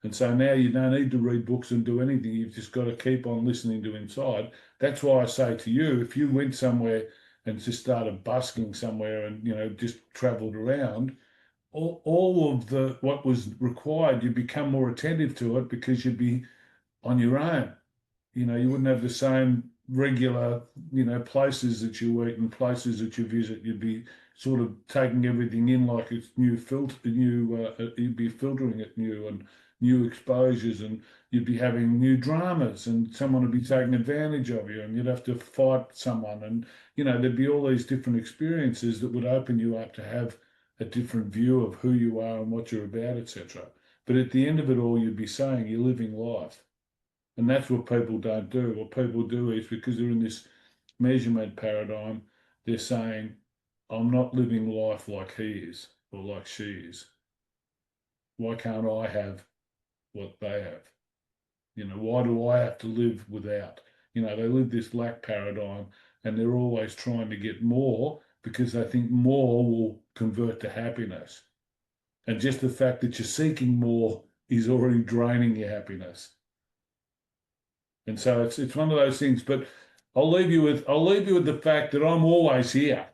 S1: And so now you don't need to read books and do anything. You've just got to keep on listening to inside. That's why I say to you, if you went somewhere and just started busking somewhere and, just traveled around, all of the what was required, you become more attentive to it because you'd be on your own. You wouldn't have the same regular, places that you eat and places that you visit. You'd be sort of taking everything in like it's new you'd be filtering it new and new exposures, and you'd be having new dramas, and someone would be taking advantage of you, and you'd have to fight someone, and there'd be all these different experiences that would open you up to have a different view of who you are and what you're about, etc. But at the end of it all, you'd be saying you're living life. And that's what people don't do. What people do is because they're in this measurement paradigm, they're saying, I'm not living life like he is or like she is. Why can't I have what they have? Why do I have to live without? They live this lack paradigm and they're always trying to get more because they think more will convert to happiness. And just the fact that you're seeking more is already draining your happiness. And so it's one of those things. But I'll leave you with the fact that I'm always here.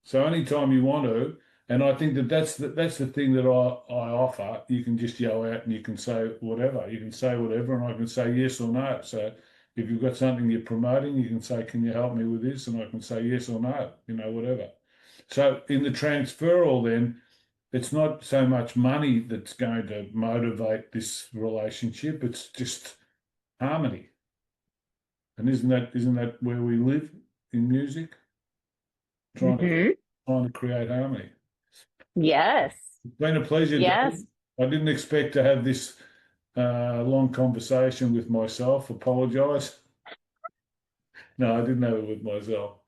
S1: So anytime you want to, and I think that that's the thing that I offer. You can just yell out and you can say whatever. You can say whatever, and I can say yes or no. So if you've got something you're promoting, you can say, "Can you help me with this?" And I can say yes or no. Whatever. So in the transferal, then it's not so much money that's going to motivate this relationship. It's just harmony. And isn't that where we live in music? Trying to
S2: Hmm.
S1: trying to create harmony.
S2: Yes.
S1: It's been a pleasure,
S2: Yes.
S1: Dave. I didn't expect to have this long conversation with myself. Apologise. No, I didn't have it with myself.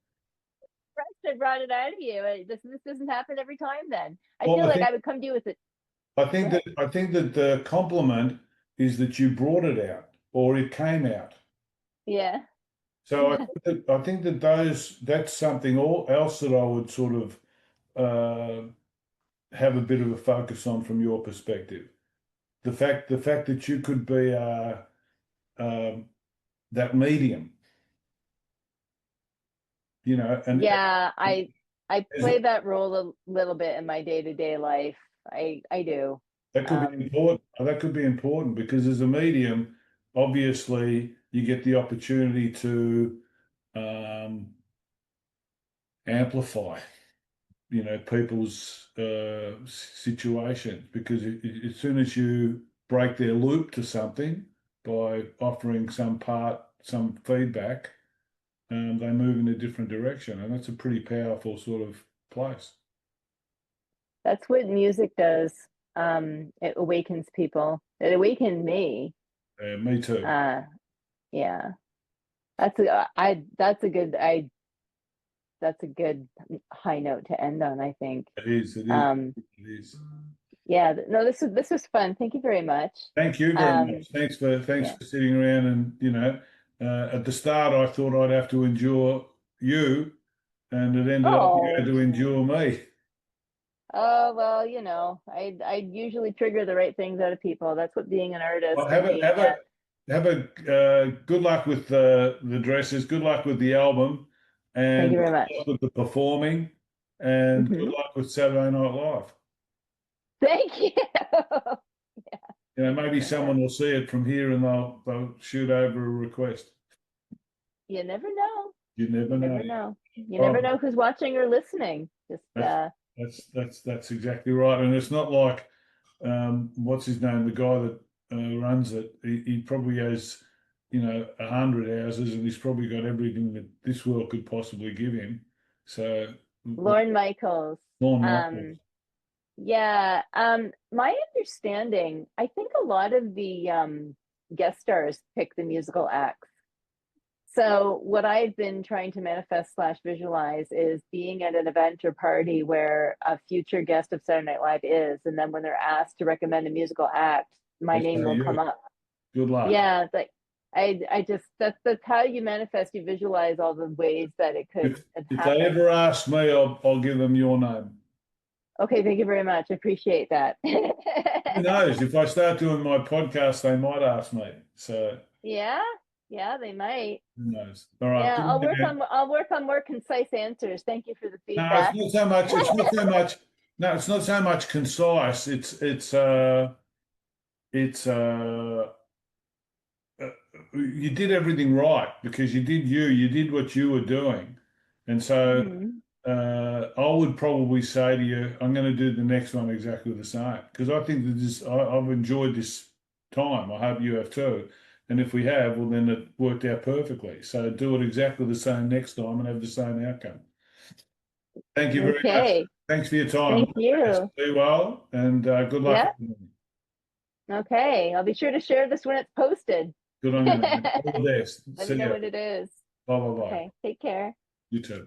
S2: I brought it out of you. This doesn't happen every time then. I
S1: Well,
S2: feel
S1: I
S2: like
S1: think
S2: I would come to you with it.
S1: I
S2: Go
S1: think that
S2: ahead.
S1: I think that the compliment is that you brought it out or it came out.
S2: Yeah.
S1: So I think that that's something else that I would sort of uh, have a bit of a focus on from your perspective. The fact that you could be um, that medium, and
S2: Yeah, I
S1: as,
S2: play that role a little bit in my day-to-day life. I do.
S1: that could be
S2: Um,
S1: important. That could be important because as a medium, obviously you get the opportunity to um, amplify, people's situations because as soon as you break their loop to something by offering some feedback, they move in a different direction, and that's a pretty powerful sort of place.
S2: that's what music does. It awakens people. It awakened me.
S1: Me too.
S2: Uh, yeah. That's a good high note to end on, I think.
S1: It is. It is.
S2: Um,
S1: It is.
S2: yeah, no, this was fun. Thank you very much.
S1: Thank you very
S2: Um,
S1: much. Thanks
S2: yeah.
S1: for sitting around, and at the start I thought I'd have to endure you, and it ended up you had
S2: Oh,
S1: to endure me.
S2: Oh, well, I usually trigger the right things out of people. That's what being an artist
S1: Well,
S2: and being
S1: have a good luck with the dresses. Good luck with the album,
S2: thank
S1: and
S2: you
S1: good
S2: very much.
S1: luck with the performing, and good
S2: Hmm.
S1: luck with Saturday Night Live.
S2: Thank you.
S1: You know, maybe
S2: Yeah.
S1: someone will see it from here and they'll shoot over a request.
S2: You never know.
S1: You never
S2: You
S1: know.
S2: never know. You
S1: All
S2: never
S1: right.
S2: know who's watching or listening. Just
S1: That's that's exactly right. And it's not like what's his name, the guy that runs it. He probably has, 100 houses, and he's probably got everything that this world could possibly give him. So,
S2: Lorne Michaels.
S1: Lorne Michaels.
S2: Um, yeah. My understanding, I think a lot of the guest stars pick the musical acts. So what I've been trying to manifest slash visualize is being at an event or party where a future guest of Saturday Night Live is, and then when they're asked to recommend a musical act, my
S1: They
S2: name
S1: say
S2: will come
S1: you.
S2: up.
S1: Good luck.
S2: Yeah, it's like I just that's how you manifest. You visualize all the ways that it could
S1: If they
S2: happen.
S1: ever ask me, I'll give them your name.
S2: Okay, thank you very much. I appreciate that.
S1: Who knows? If I start doing my podcast, they might ask me. So
S2: Yeah, yeah, they might.
S1: who knows? All right.
S2: Yeah,
S1: Good night, man.
S2: I'll work on more concise answers. Thank you for the
S1: No, it's
S2: feedback.
S1: not so much. It's not so much. No, it's not so much concise. It's you did everything right because you did what you were doing, and so
S2: Hmm.
S1: I would probably say to you, I'm going to do the next one exactly the same because I think that I've enjoyed this time. I hope you have too. And if we have, well, then it worked out perfectly. So do it exactly the same next time and have the same outcome. Thank you very much.
S2: Okay,
S1: Thanks for your time.
S2: thank
S1: All the best.
S2: you.
S1: Be well, and good luck.
S2: Yeah, okay. I'll be sure to share this when it's posted.
S1: Good on you, man. All the best.
S2: Let
S1: See
S2: me know
S1: you.
S2: what it is.
S1: Bye bye bye.
S2: Okay, take care.
S1: You too.